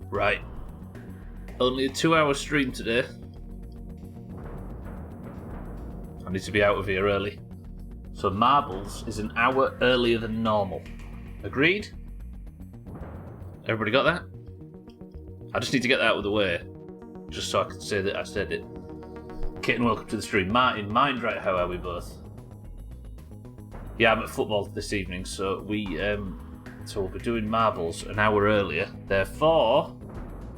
Right. Only a 2-hour stream today. I need to be out of here early. So marbles is an hour earlier than normal. Agreed? Everybody got that? I just need to get that out of the way. Just so I can say that I said it. Kitten, welcome to the stream. Martin, mind right, how are we both? Yeah, I'm at football this evening, so we'll be doing marbles an hour earlier. Therefore,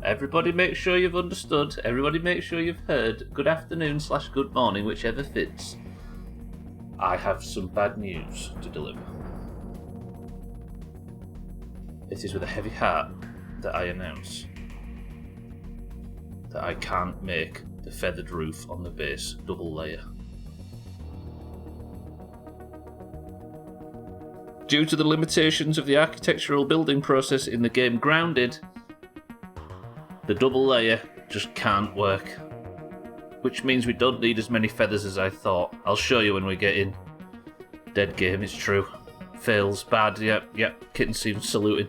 everybody make sure you've understood. Everybody make sure you've heard. Good afternoon / good morning, whichever fits. I have some bad news to deliver. It is with a heavy heart that I announce that I can't make the feathered roof on the base double layer. Due to the limitations of the architectural building process in the game Grounded, the double layer just can't work. Which means we don't need as many feathers as I thought. I'll show you when we get in. Dead game, it's true. Fails, bad, yep, kitten seems saluting.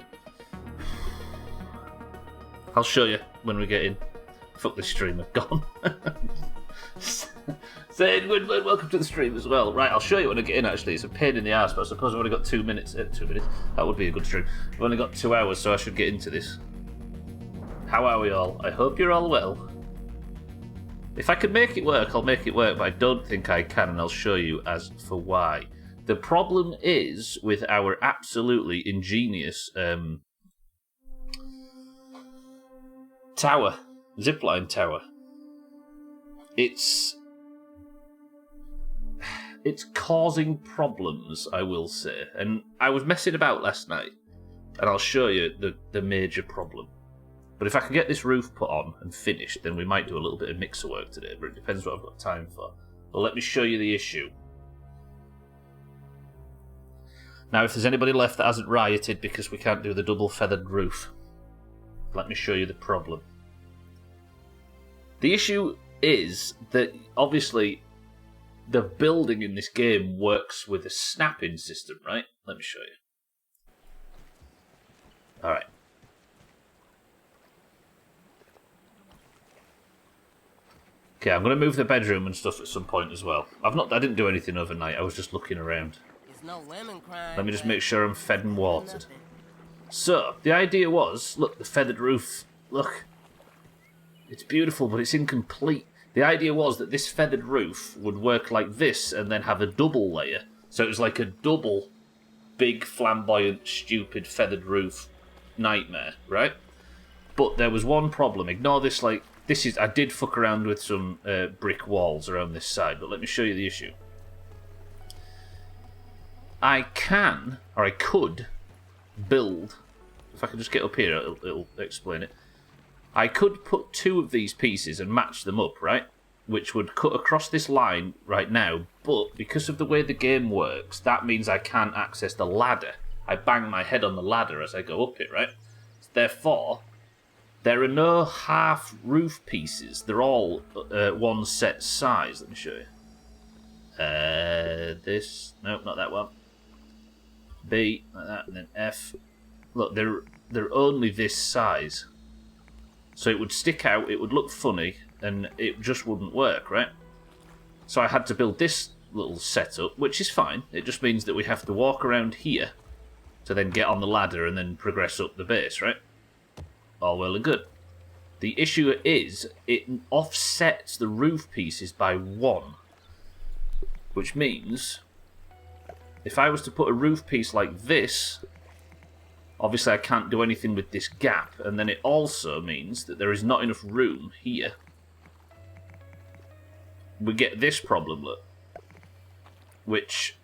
I'll show you when we get in. Fuck this stream, I've gone. Saying welcome to the stream as well. Right, I'll show you when I get in actually. It's a pain in the ass, but I suppose I've only got 2 minutes. 2 minutes? That would be a good stream. I've only got 2 hours, so I should get into this. How are we all? I hope you're all well. If I can make it work, I'll make it work, but I don't think I can, and I'll show you as for why. The problem is with our absolutely ingenious tower, zipline tower. It's causing problems, I will say. And I was messing about last night, and I'll show you the major problem. But if I can get this roof put on and finished, then we might do a little bit of mixer work today, but it depends what I've got time for. But let me show you the issue. Now, if there's anybody left that hasn't rioted because we can't do the double feathered roof, let me show you the problem. The issue is that, obviously, the building in this game works with a snapping system, right? Let me show you. Alright. Okay, I'm going to move the bedroom and stuff at some point as well. I didn't do anything overnight, I was just looking around. No lemon crime, let me just make sure I'm fed and watered. So, the idea was, look, the feathered roof, look. It's beautiful, but it's incomplete. The idea was that this feathered roof would work like this and then have a double layer. So it was like a double, big, flamboyant, stupid feathered roof nightmare, right? But there was one problem. Ignore this, I did fuck around with some brick walls around this side, but let me show you the issue. I could build, if I can just get up here, it'll explain it. I could put 2 of these pieces and match them up, right? Which would cut across this line right now, but because of the way the game works, that means I can't access the ladder. I bang my head on the ladder as I go up it, right? Therefore, there are no half roof pieces. They're all one set size. Let me show you. This, nope, not that one. B, like that, and then F. Look, they're only this size. So it would stick out, it would look funny, and it just wouldn't work, right? So I had to build this little setup, which is fine. It just means that we have to walk around here to then get on the ladder and then progress up the base, right? All well and good. The issue is, it offsets the roof pieces by 1. Which means, if I was to put a roof piece like this, obviously I can't do anything with this gap, and then it also means that there is not enough room here. We get this problem, look. Which,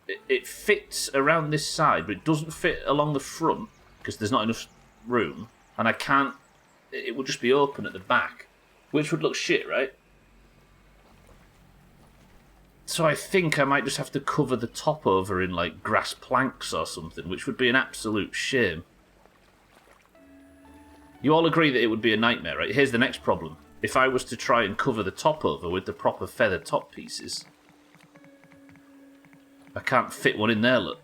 it fits around this side, but it doesn't fit along the front, because there's not enough room, and I can't, it would just be open at the back, which would look shit, right? So I think I might just have to cover the top over in, like, grass planks or something, which would be an absolute shame. You all agree that it would be a nightmare, right? Here's the next problem. If I was to try and cover the top over with the proper feather top pieces, I can't fit one in there, look.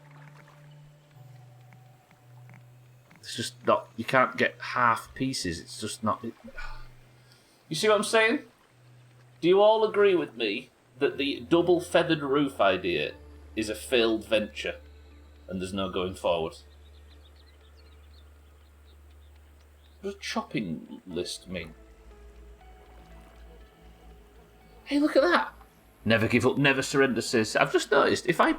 It's just not. You can't get half pieces. It's just not. You see what I'm saying? Do you all agree with me that the double feathered roof idea is a failed venture, and there's no going forward? What does chopping list mean? Hey, look at that! Never give up, never surrender, says. I've just noticed if I.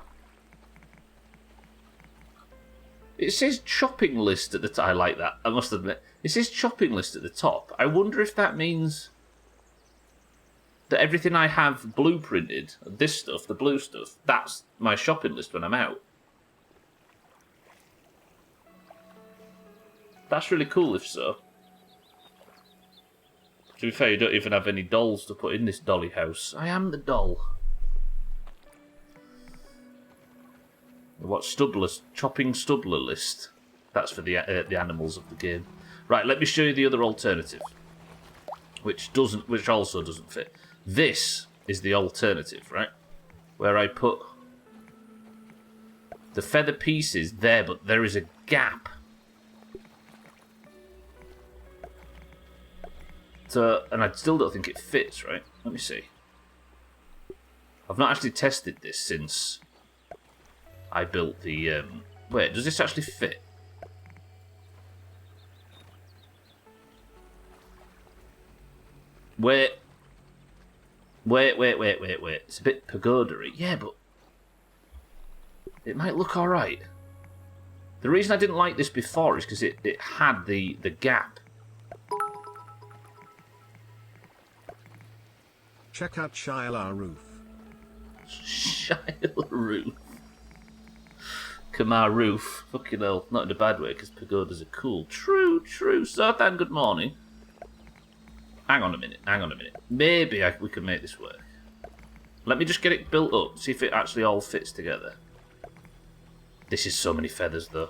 It says chopping list at the top. I like that, I must admit. It says chopping list at the top. I wonder if that means that everything I have blueprinted, this stuff, the blue stuff, that's my shopping list when I'm out. That's really cool if so. To be fair, you don't even have any dolls to put in this dolly house. I am the doll. What Stubbler? Chopping Stubbler list. That's for the animals of the game. Right, let me show you the other alternative, which also doesn't fit. This is the alternative, right? Where I put the feather pieces there, but there is a gap. So, and I still don't think it fits, right? Let me see. I've not actually tested this since I built the... Wait, does this actually fit? Wait. It's a bit pagoda-y. Yeah, but it might look alright. The reason I didn't like this before is because it had the gap. Check out Shilar Roof. Shilar Roof. Kamar Roof. Fucking hell. Not in a bad way, because pagodas are cool. True. Sothan, good morning. Hang on a minute. Maybe we can make this work. Let me just get it built up, see if it actually all fits together. This is so many feathers, though.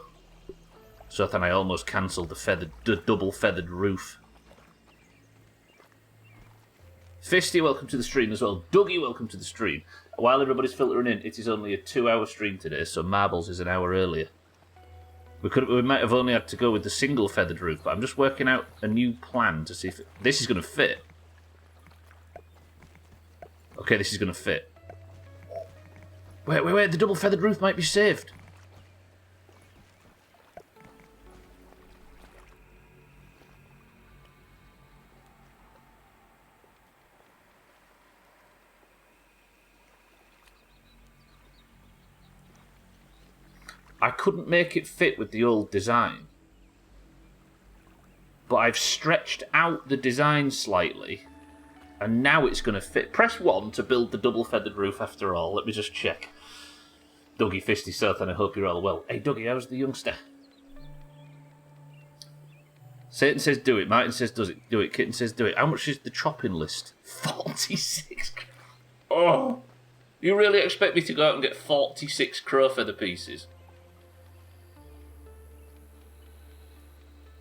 Sothan, I almost cancelled the double feathered roof. Fisty, welcome to the stream as well. Dougie, welcome to the stream. While everybody's filtering in, it is only a 2-hour stream today, so Marbles is an hour earlier. We might have only had to go with the single feathered roof, but I'm just working out a new plan to see if this is going to fit. Okay, this is going to fit. Wait, the double feathered roof might be saved. I couldn't make it fit with the old design. But I've stretched out the design slightly. And now it's going to fit. Press 1 to build the double feathered roof after all. Let me just check. Dougie Fisty South, and I hope you're all well. Hey Dougie, how's the youngster? Satan says do it. Martin says do it. Kitten says do it. How much is the chopping list? 46. Oh! You really expect me to go out and get 46 crow feather pieces?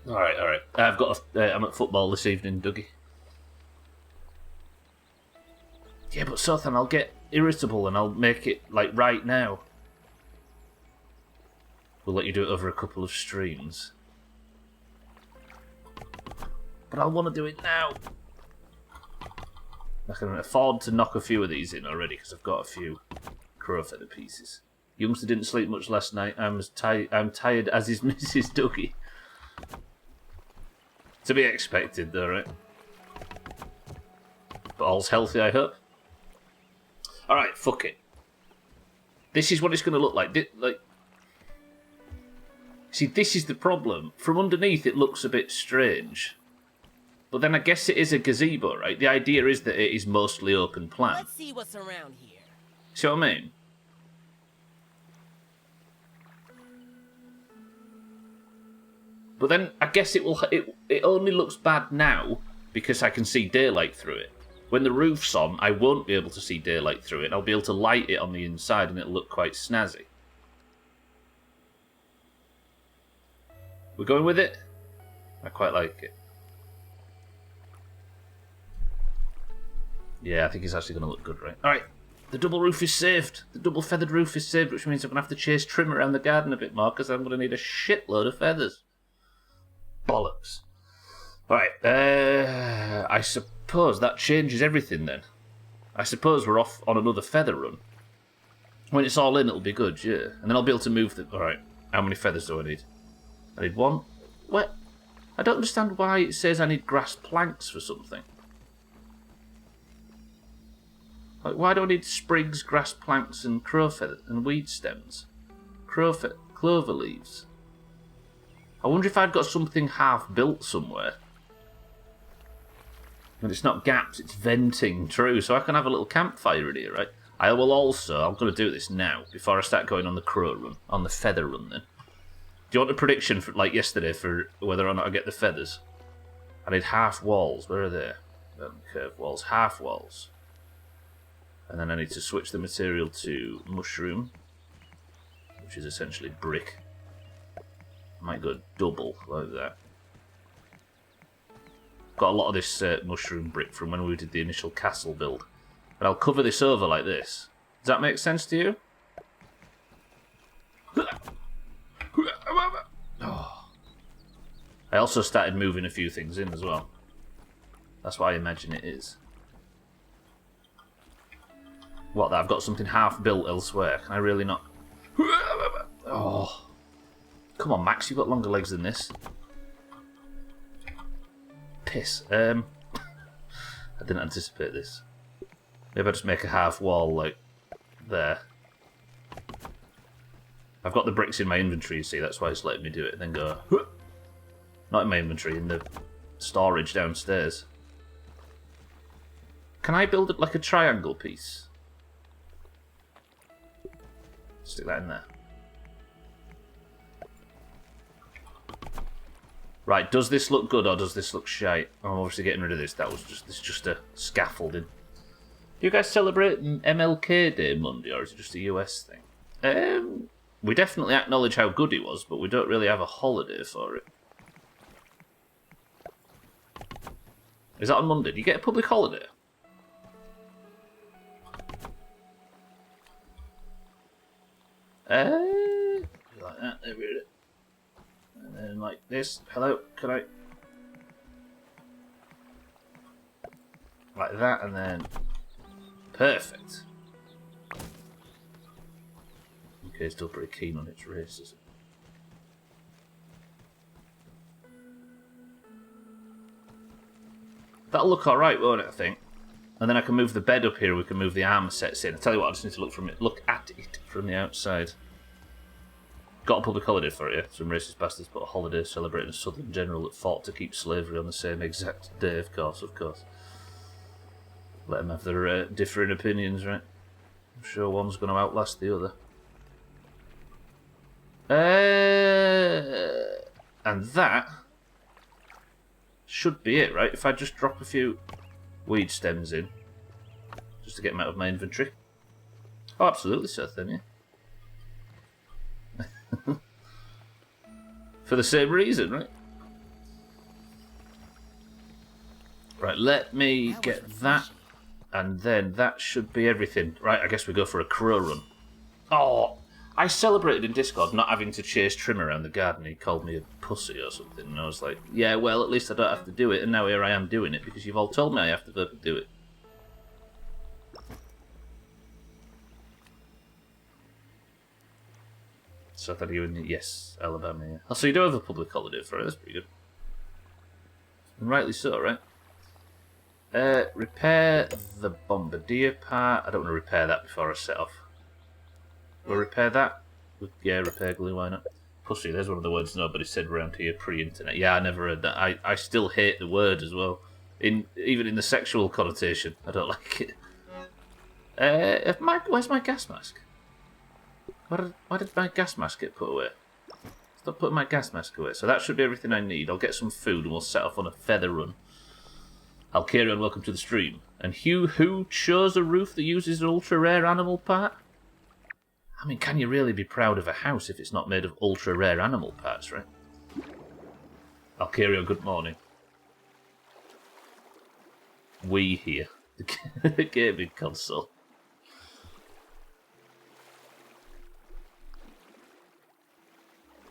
All right. I'm at football this evening, Dougie. Yeah, but Sothan, I'll get irritable and I'll make it like right now. We'll let you do it over a couple of streams. But I'll want to do it now. I can afford to knock a few of these in already because I've got a few crow feather pieces. Youngster didn't sleep much last night. I'm tired as is Mrs. Dougie. To be expected, though, right? But all's healthy, I hope. Alright, fuck it. This is what it's going to look like. See, this is the problem. From underneath, it looks a bit strange. But then I guess it is a gazebo, right? The idea is that it is mostly open plan. Let's see what's around here. See what I mean? But then I guess it only looks bad now because I can see daylight through it. When the roof's on, I won't be able to see daylight through it, and I'll be able to light it on the inside and it'll look quite snazzy. We're going with it? I quite like it. Yeah, I think it's actually going to look good, right? Alright, the double roof is saved. The double feathered roof is saved, which means I'm going to have to chase trim around the garden a bit more because I'm going to need a shitload of feathers. bollocks. Right, I suppose that changes everything then. I suppose we're off on another feather run. When it's all in, it'll be good, yeah. And then I'll be able to move the... Alright, how many feathers do I need? I need one. What? I don't understand why it says I need grass planks for something. Like, why do I need sprigs, grass planks, and crow feather and weed stems? Clover leaves. I wonder if I've got something half built somewhere. And it's not gaps, it's venting. True, so I can have a little campfire in here, right? I will also, I'm going to do this now, before I start going on the crow run, on the feather run then. Do you want a prediction, for, like yesterday, for whether or not I get the feathers? I need half walls. Where are they? Curved walls. Half walls. And then I need to switch the material to mushroom, which is essentially brick. I might go double, like that. Got a lot of this mushroom brick from when we did the initial castle build. But I'll cover this over like this. Does that make sense to you? Oh. I also started moving a few things in as well. That's what I imagine it is. What, that I've got something half built elsewhere? Can I really not? Oh. Come on, Max, you've got longer legs than this. Piss. I didn't anticipate this. Maybe I'll just make a half wall, like, there. I've got the bricks in my inventory, you see, that's why it's letting me do it, and then go... Not in my inventory, in the storage downstairs. Can I build it like a triangle piece? Stick that in there. Right, does this look good or does this look shite? I'm obviously getting rid of this. This is just a scaffolding. Do you guys celebrate MLK Day Monday, or is it just a US thing? We definitely acknowledge how good he was, but we don't really have a holiday for it. Is that on Monday? Do you get a public holiday? Like that, there we go. And then like this. Hello, can I? Like that, and then... Perfect. Okay, still pretty keen on its races. That'll look alright, won't it, I think? And then I can move the bed up here, we can move the armor sets in. I tell you what, I just need to look at it from the outside. Got a public holiday for it, yeah? Some racist bastards put a holiday celebrating a southern general that fought to keep slavery on the same exact day, of course, of course. Let them have their differing opinions, right? I'm sure one's going to outlast the other. And that should be it, right? If I just drop a few weed stems in, just to get them out of my inventory. Oh, absolutely, Seth, then, yeah. For the same reason, right? Right, let me get that, and then that should be everything. Right, I guess we go for a crow run. Oh, I celebrated in Discord not having to chase Trim around the garden. He called me a pussy or something, and I was like, yeah, well, at least I don't have to do it, and now here I am doing it, because you've all told me I have to do it. So I thought you were in, yes, Alabama, yeah. Oh, so you do have a public holiday for it, that's pretty good. And rightly so, right? Repair the bombardier part. I don't want to repair that before I set off. We'll repair that. Yeah, repair glue, why not? Pussy, there's one of the words nobody said around here pre-internet. Yeah, I never heard that. I still hate the word as well. Even in the sexual connotation, I don't like it. Where's my gas mask? Why did my gas mask get put away? Stop putting my gas mask away. So that should be everything I need. I'll get some food and we'll set off on a feather run. Alcario, welcome to the stream. And Hugh, who chose a roof that uses an ultra-rare animal part? I mean, can you really be proud of a house if it's not made of ultra-rare animal parts, right? Alcario, good morning. We here. The gaming console.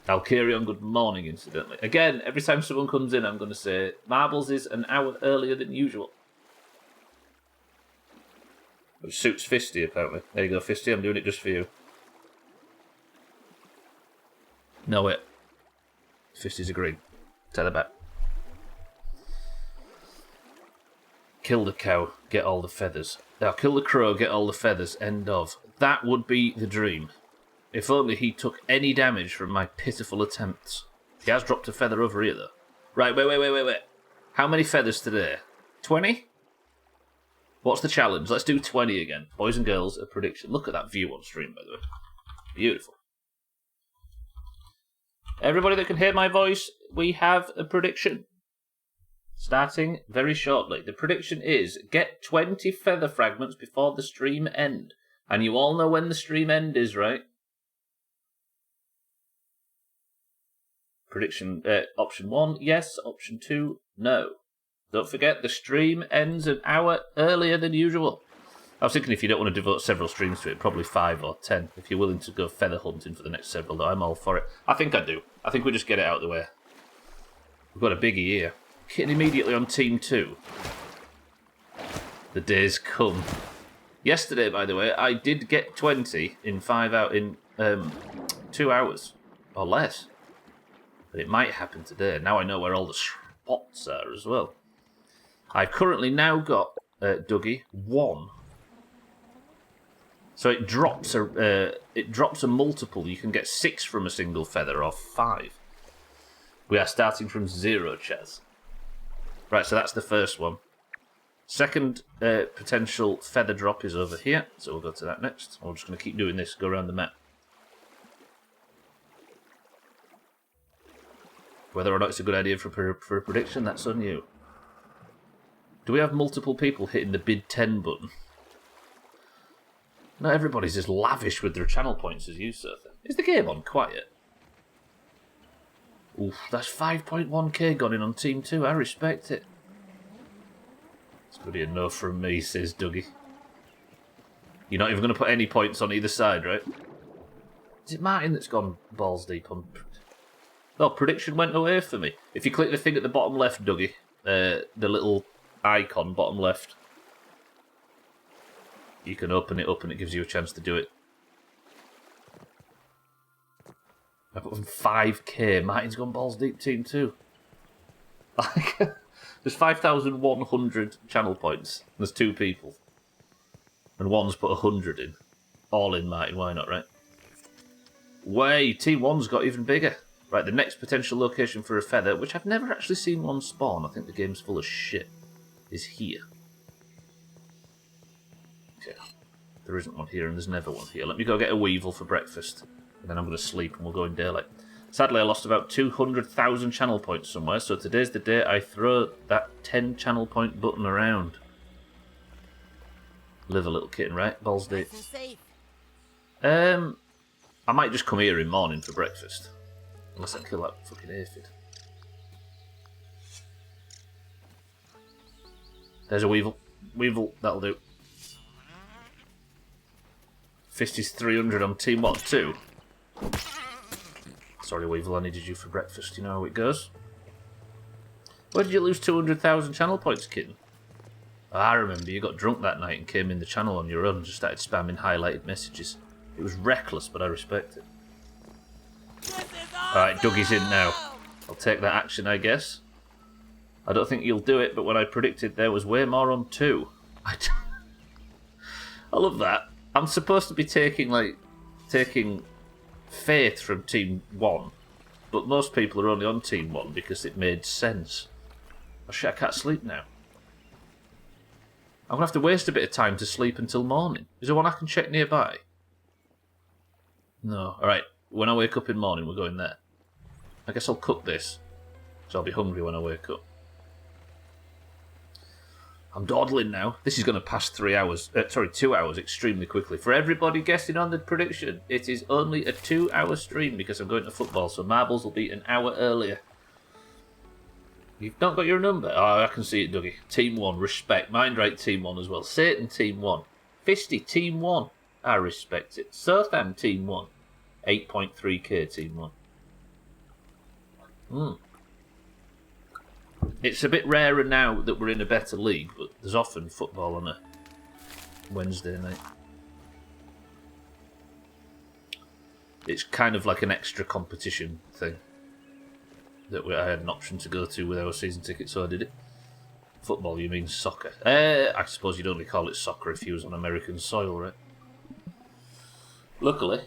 Alkirion, good morning, incidentally. Again, every time someone comes in, I'm going to say, Marbles is an hour earlier than usual. Which suits Fisty, apparently. There you go, Fisty, I'm doing it just for you. No, wait. Fisty's agreed. Tell her back. Kill the cow, get all the feathers. Now, kill the crow, get all the feathers, end of. That would be the dream. If only he took any damage from my pitiful attempts. He has dropped a feather over here, though. Right, wait. How many feathers today? 20? What's the challenge? Let's do 20 again. Boys and girls, a prediction. Look at that view on stream, by the way. Beautiful. Everybody that can hear my voice, we have a prediction. Starting very shortly. The prediction is, get 20 feather fragments before the stream end. And you all know when the stream end is, right? Prediction, option 1, yes. Option 2, no. Don't forget, the stream ends an hour earlier than usual. I was thinking if you don't want to devote several streams to it, probably 5 or 10. If you're willing to go feather hunting for the next several, though, I'm all for it. I think I do. I think we just get it out of the way. We've got a biggie here. Kitting immediately on Team 2. The days come. Yesterday, by the way, I did get 20 in 2 hours. Or less. But it might happen today. Now I know where all the spots are as well. I've currently now got, Dougie, 1. So it drops a multiple. You can get 6 from a single feather, or 5. We are starting from 0, Chaz. Right, so that's the first one. Second potential feather drop is over here, so we'll go to that next. We're just going to keep doing this, go around the map. Whether or not it's a good idea for a prediction, that's on you. Do we have multiple people hitting the bid 10 button? Not everybody's as lavish with their channel points as you, sir. Is the game on quiet? Oof, that's 5.1k gone in on Team 2. I respect it. It's going to be a no from me, says Dougie. You're not even going to put any points on either side, right? Is it Martin that's gone balls deep on... Oh, prediction went away for me. If you click the thing at the bottom left, Dougie, the little icon bottom left, you can open it up and it gives you a chance to do it. I put 5k. Martin's gone balls deep, Team 2. There's 5,100 channel points. There's 2 people. And one's put 100 in. All in, Martin. Why not, right? Way, Team 1's got even bigger. Right, the next potential location for a feather, which I've never actually seen one spawn, I think the game's full of shit, is here. Okay. There isn't one here and there's never one here. Let me go get a weevil for breakfast. And then I'm going to sleep and we'll go in daylight. Sadly, I lost about 200,000 channel points somewhere, so today's the day I throw that 10 channel point button around. Live a little kitten, right? Balls deep. I might just come here in morning for breakfast. Unless I kill that fucking aphid. There's a weevil. Weevil, that'll do. Fisty's 300 on Team 1 too. Sorry, Weevil, I needed you for breakfast. You know how it goes. Where did you lose 200,000 channel points, kitten? I remember you got drunk that night and came in the channel on your own and just started spamming highlighted messages. It was reckless, but I respect it. Alright, Dougie's in now. I'll take that action, I guess. I don't think you'll do it, but when I predicted there was way more on 2. I love that. I'm supposed to be taking faith from Team 1, but most people are only on Team 1 because it made sense. Oh shit, I can't sleep now. I'm going to have to waste a bit of time to sleep until morning. Is there one I can check nearby? No. Alright, when I wake up in morning, we're going there. I guess I'll cook this, so I'll be hungry when I wake up. I'm dawdling now. This is going to pass 2 hours extremely quickly. For everybody guessing on the prediction, it is only a 2-hour stream because I'm going to football, so marbles will be an hour earlier. You've not got your number? Oh, I can see it, Dougie. Team 1, respect. Mind right, Team 1 as well. Satan, Team 1. Fisty, Team 1. I respect it. Sotham, Team 1. 8.3k, Team 1. It's a bit rarer now that we're in a better league, but there's often football on a Wednesday night. It's kind of like an extra competition thing that I had an option to go to with our season ticket, so I did it. Football, you mean soccer? I suppose you'd only call it soccer if you was on American soil, right? Luckily,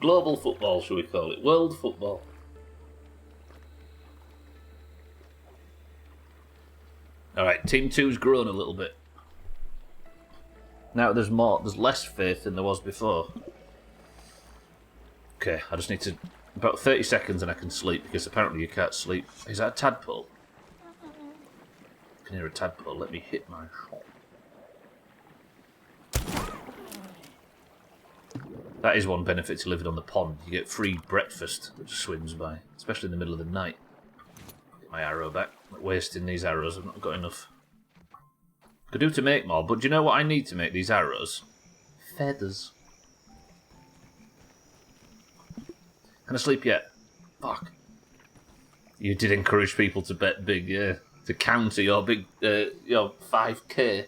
global football, shall we call it? World football. Alright, Team 2's grown a little bit. Now there's less faith than there was before. Okay, I just need to... About 30 seconds and I can sleep, because apparently you can't sleep. Is that a tadpole? I can hear a tadpole. Let me hit my shot. That is one benefit to living on the pond. You get free breakfast that just swims by, especially in the middle of the night. Get my arrow back. I'm not wasting these arrows. I've not got enough. Could do to make more, but do you know what I need to make these arrows? Feathers. Can I sleep yet? Fuck. You did encourage people to bet big, yeah. To counter your big, your 5k.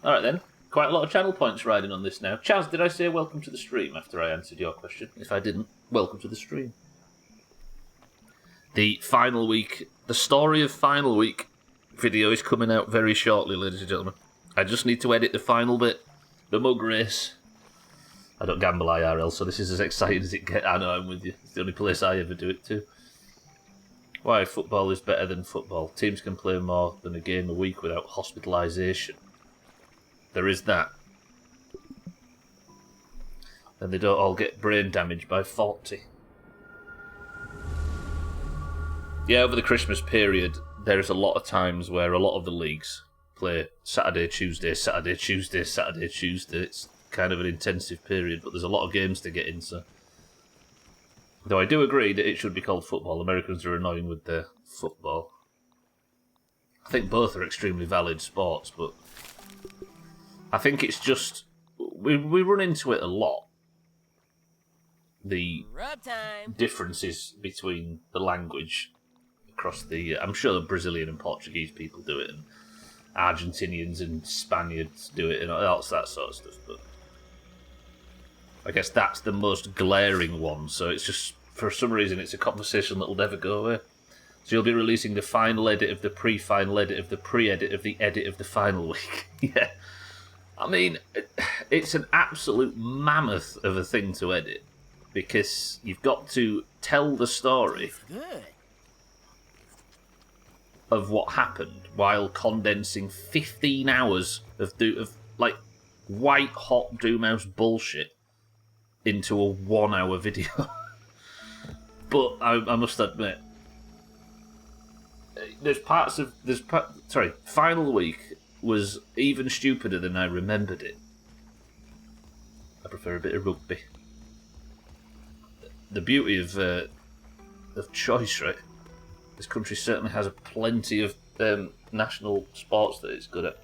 Alright then. Quite a lot of channel points riding on this now. Chaz, did I say welcome to the stream after I answered your question? If I didn't, welcome to the stream. The final week, the story of final week video is coming out very shortly, ladies and gentlemen. I just need to edit the final bit. The mug race. I don't gamble IRL, so this is as exciting as it gets. I know, I'm with you. It's the only place I ever do it too. Why football is better than football. Teams can play more than a game a week without hospitalisation. There is that. And they don't all get brain damage by 40. Yeah, over the Christmas period, there's a lot of times where a lot of the leagues play Saturday, Tuesday, Saturday, Tuesday, Saturday, Tuesday. It's kind of an intensive period, but there's a lot of games to get in, so... Though I do agree that it should be called football. Americans are annoying with their football. I think both are extremely valid sports, but... I think it's just... We run into it a lot. The differences between the language across the... I'm sure Brazilian and Portuguese people do it, and Argentinians and Spaniards do it, and all that sort of stuff, but... I guess that's the most glaring one, so it's just, for some reason, it's a conversation that will never go away. So you'll be releasing the final edit of the pre-final edit of the pre-edit of the edit of the final week. Yeah. I mean, it's an absolute mammoth of a thing to edit, because you've got to tell the story of what happened while condensing 15 hours of like, white-hot Doomhaus bullshit into a 1-hour video. But I must admit, final week was even stupider than I remembered it. I prefer a bit of rugby. The beauty of choice, right? This country certainly has plenty of national sports that it's good at.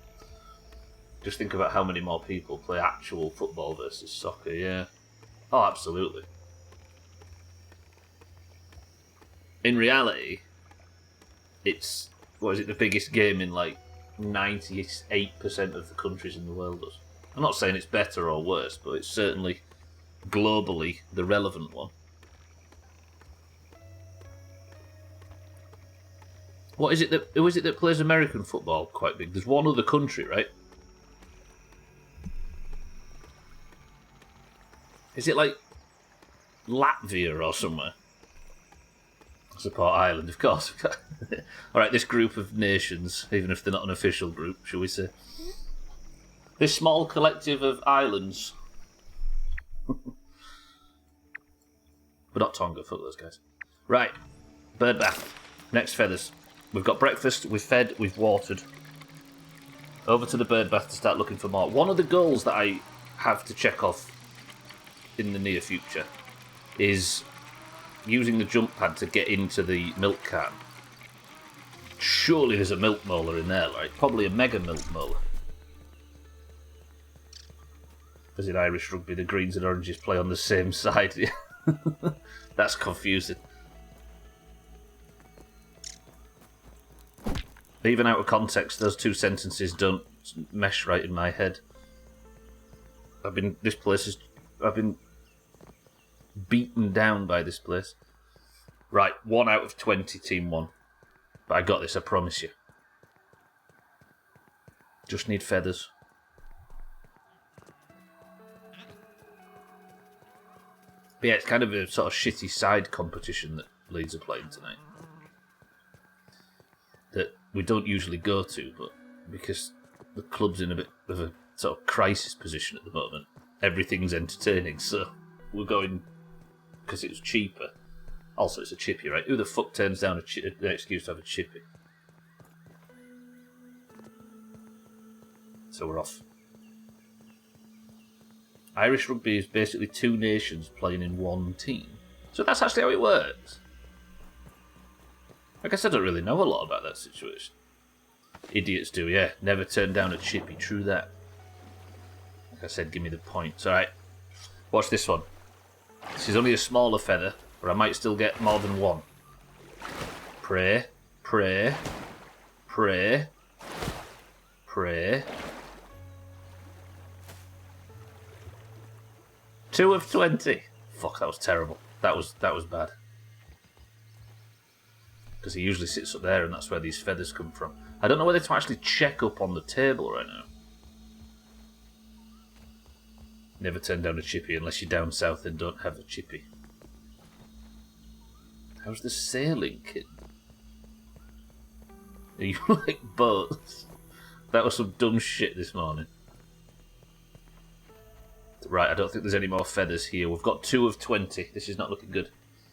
Just think about how many more people play actual football versus soccer, yeah. Oh, absolutely. In reality, it's, the biggest game in like 98% of the countries in the world does. I'm not saying it's better or worse, but it's certainly globally the relevant one. Who is it that plays American football quite big? There's one other country, right? Is it like Latvia or somewhere? Support Ireland, of course. Alright, this group of nations, even if they're not an official group, shall we say. This small collective of islands. But not Tonga, fuck those guys. Right, bird bath. Next feathers. We've got breakfast, we've fed, we've watered. Over to the bird bath to start looking for more. One of the goals that I have to check off in the near future is using the jump pad to get into the milk carton. Surely there's a milk molar in there, right? Probably a mega milk molar. As in Irish rugby, the greens and oranges play on the same side. That's confusing. Even out of context, those two sentences don't mesh right in my head. I've been beaten down by this place. Right, 1 out of 20, team 1. But I got this, I promise you. Just need feathers. But yeah, it's kind of a sort of shitty side competition that Leeds are playing tonight. That we don't usually go to, but because the club's in a bit of a sort of crisis position at the moment, everything's entertaining, so we're going because it was cheaper. Also, it's a chippy, right? Who the fuck turns down an excuse to have a chippy? So we're off. Irish rugby is basically two nations playing in one team. So that's actually how it works. I guess I don't really know a lot about that situation. Idiots do, yeah. Never turn down a chippy, true that. Like I said, give me the points. Alright, watch this one. This is only a smaller feather, but I might still get more than one. Pray, pray, pray, pray. 2 of 20. Fuck, that was terrible. That was bad. Because he usually sits up there and that's where these feathers come from. I don't know whether to actually check up on the table right now. Never turn down a chippy unless you're down south and don't have a chippy. How's the sailing, kid? Are you like boats? That was some dumb shit this morning. Right, I don't think there's any more feathers here. We've got 2 of 20. This is not looking good.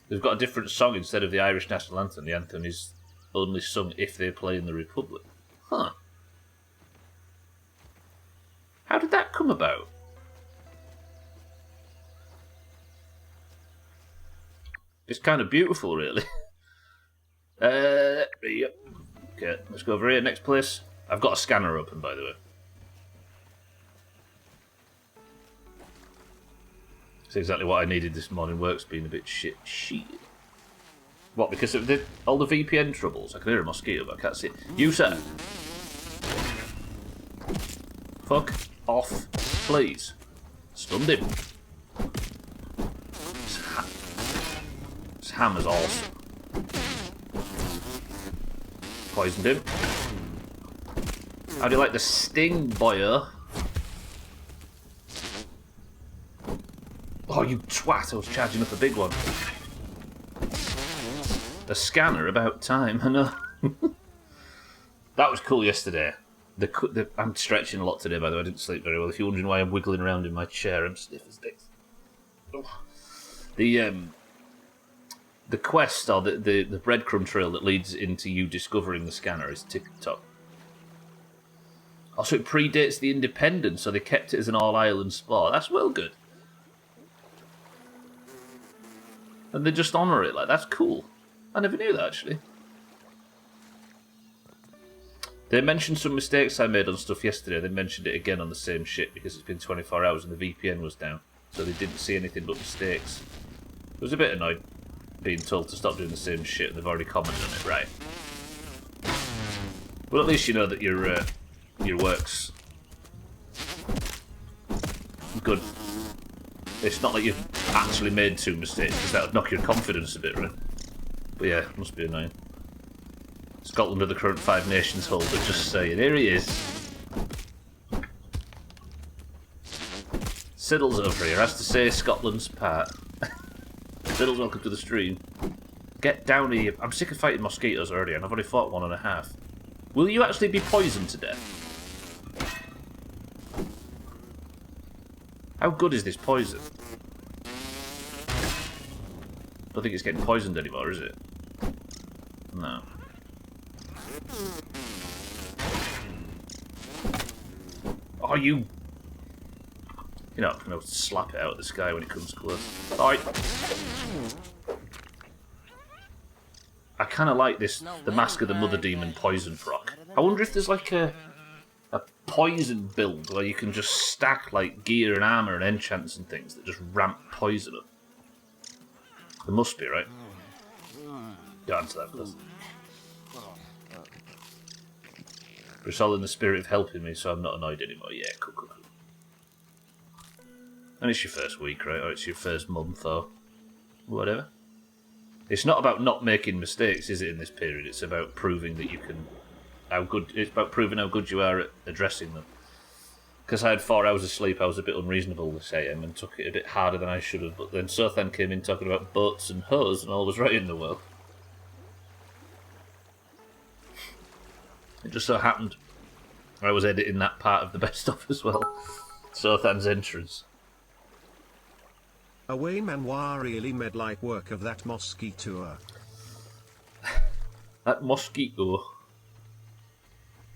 We've got a different song instead of the Irish national anthem. The anthem is only sung if they play in the Republic. Huh. How did that come about? It's kind of beautiful, really. Yep. Okay, let's go over here. Next place. I've got a scanner open, by the way. It's exactly what I needed this morning. Work's been a bit shit. What, because of all the VPN troubles? I can hear a mosquito, but I can't see it. You, sir. Fuck off, please. Stunned him. This hammer's awesome. Poisoned him. How do you like the sting, boyo? Oh, you twat, I was charging up a big one. A scanner, about time, I know. That was cool yesterday. I'm stretching a lot today, by the way, I didn't sleep very well. If you're wondering why I'm wiggling around in my chair, I'm stiff as dicks. The quest, or the breadcrumb trail that leads into you discovering the scanner is TikTok. Also, it predates the independence, so they kept it as an all-Ireland sport. That's well good. And they just honour it, like, that's cool. I never knew that, actually. They mentioned some mistakes I made on stuff yesterday. They mentioned it again on the same shit because it's been 24 hours and the VPN was down. So they didn't see anything but mistakes. I was a bit annoyed being told to stop doing the same shit and they've already commented on it, right? Well, at least you know that your work's good. It's not like you've actually made 2 mistakes, because that would knock your confidence a bit, right? But yeah, it must be annoying. Scotland are the current 5 Nations holder, just saying. Here he is. Siddle's over here, has to say Scotland's part. Siddle's welcome to the stream. Get down here. I'm sick of fighting mosquitoes already, and I've already fought 1.5. Will you actually be poisoned to death? How good is this poison? I don't think it's getting poisoned anymore, is it? No. Oh, you know, I'm going to slap it out of the sky when it comes close. Alright. I kind of like this, the Mask of the Mother Demon poison frock. I wonder if there's like a poison build where you can just stack like gear and armour and enchants and things that just ramp poison up. There must be, right? Go answer that first. It's all in the spirit of helping me, so I'm not annoyed anymore. Yeah, cool. And it's your first week, right? Or it's your first month, or whatever. It's not about not making mistakes, is it, in this period? It's about proving that you can... It's about proving how good you are at addressing them. Because I had 4 hours of sleep, I was a bit unreasonable this AM and took it a bit harder than I should have. But then Sothan came in talking about boats and hose, and all was right in the world. It just so happened I was editing that part of the best of as well. Sothan's entrance. Away Manoir really made light work of that mosquito. That mosquito.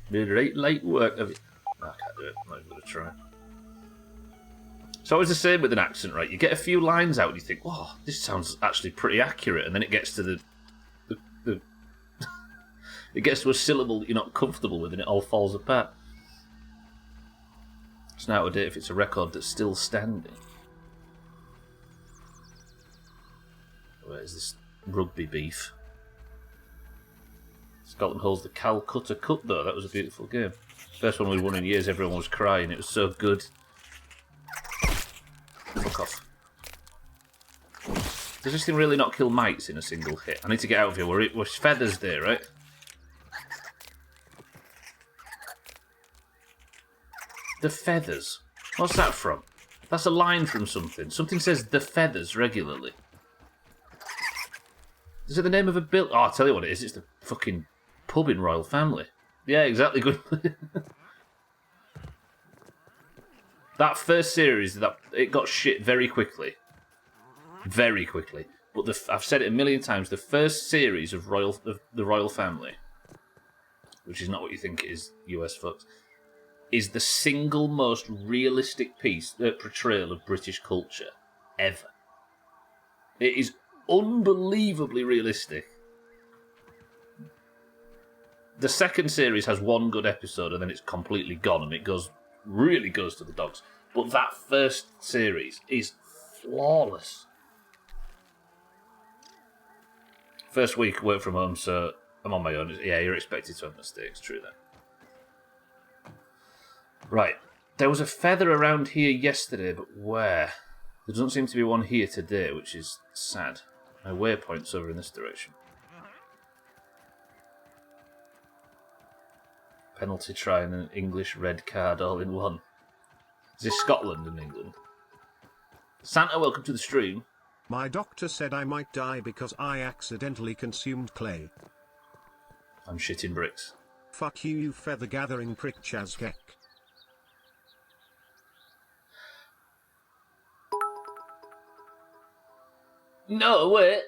Made right light work of it. I can't do it. I'm not even going to try. It's always the same with an accent, right? You get a few lines out and you think, oh, this sounds actually pretty accurate. And then it gets to it gets to a syllable that you're not comfortable with and it all falls apart. It's now to date if it's a record that's still standing. Where's this rugby beef? Scotland holds the Calcutta Cup, though. That was a beautiful game. First one we won in years, everyone was crying. It was so good. Fuck off. Does this thing really not kill mites in a single hit? I need to get out of here. We're feathers there, right? The feathers. What's that from? That's a line from something. Something says the feathers regularly. Is it the name of a bill? Oh, I'll tell you what it is. It's the fucking pub in Royal Family. Yeah, exactly. Good. That first series, it got shit very quickly. Very quickly. But I've said it a million times. The first series of the Royal Family, which is not what you think it is, US folks, is the single most realistic portrayal of British culture ever. It is unbelievably realistic. The second series has one good episode and then it's completely gone and it really goes to the dogs. But that first series is flawless. First week work from home, so I'm on my own. Yeah, you're expected to have mistakes, true that. Right, there was a feather around here yesterday, but where? There doesn't seem to be one here today, which is sad. My waypoint's over in this direction. Penalty try and an English red card all in one. Is this Scotland and England? Santa, welcome to the stream. My doctor said I might die because I accidentally consumed clay. I'm shitting bricks. Fuck you, you feather-gathering prick Chazkek. No, wait.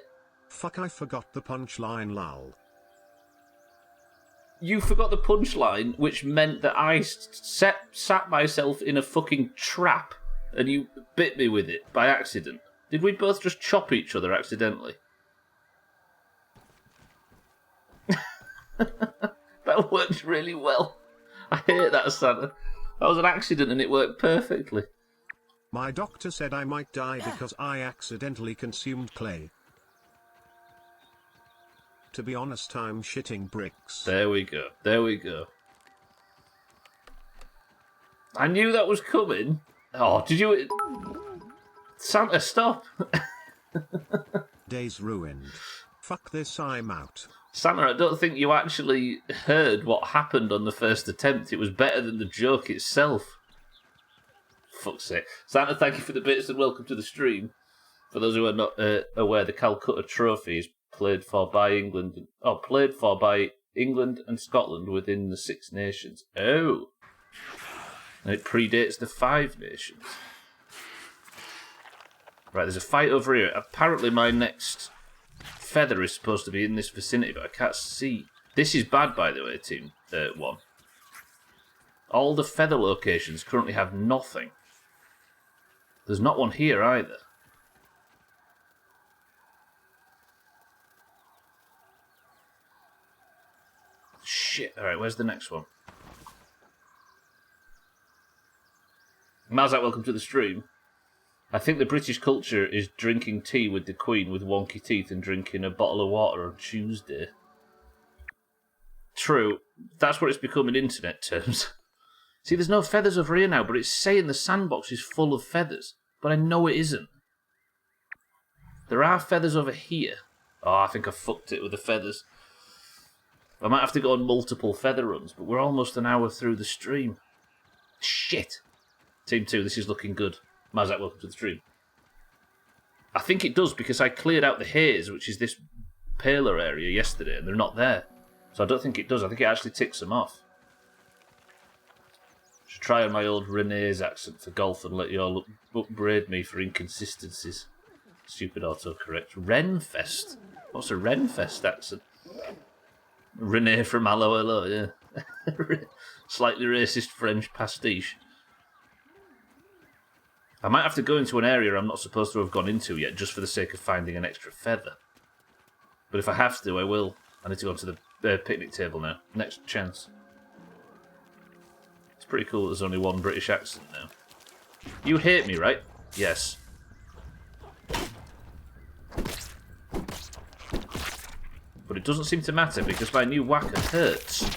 Fuck, I forgot the punchline, lol. You forgot the punchline, which meant that I sat myself in a fucking trap and you bit me with it by accident. Did we both just chop each other accidentally? That worked really well. I hate that, Santa. That was an accident and it worked perfectly. My doctor said I might die because I accidentally consumed clay. To be honest, I'm shitting bricks. There we go. There we go. I knew that was coming. Oh, did you... Santa, stop. Day's ruined. Fuck this, I'm out. Santa, I don't think you actually heard what happened on the first attempt. It was better than the joke itself. Fuck's sake. Santa, thank you for the bits and welcome to the stream. For those who are not aware, the Calcutta Trophy is played for by England and Scotland within the Six Nations. Oh. And it predates the Five Nations. Right, there's a fight over here. Apparently my next feather is supposed to be in this vicinity, but I can't see. This is bad, by the way, Team 1. All the feather locations currently have nothing. There's not one here either. Shit. Alright, where's the next one? Mazak, welcome to the stream. I think the British culture is drinking tea with the Queen with wonky teeth and drinking a bottle of water on Tuesday. True. That's what it's become in internet terms. See, there's no feathers over here now, but it's saying the sandbox is full of feathers. But I know it isn't. There are feathers over here. Oh, I think I fucked it with the feathers. I might have to go on multiple feather runs, but we're almost an hour through the stream. Shit. Team 2, this is looking good. Mazak, welcome to the stream. I think it does, because I cleared out the haze, which is this paler area, yesterday, and they're not there. So I don't think it does. I think it actually ticks them off. Should try on my old Renee's accent for golf and let you all upbraid me for inconsistencies. Stupid autocorrect. Renfest? What's a Renfest accent? Renee from Hello Hello, yeah. Slightly racist French pastiche. I might have to go into an area I'm not supposed to have gone into yet, just for the sake of finding an extra feather. But if I have to, I will. I need to go onto the picnic table now. Next chance. It's pretty cool that there's only one British accent now. You hate me, right? Yes. But it doesn't seem to matter because my new whacker hurts.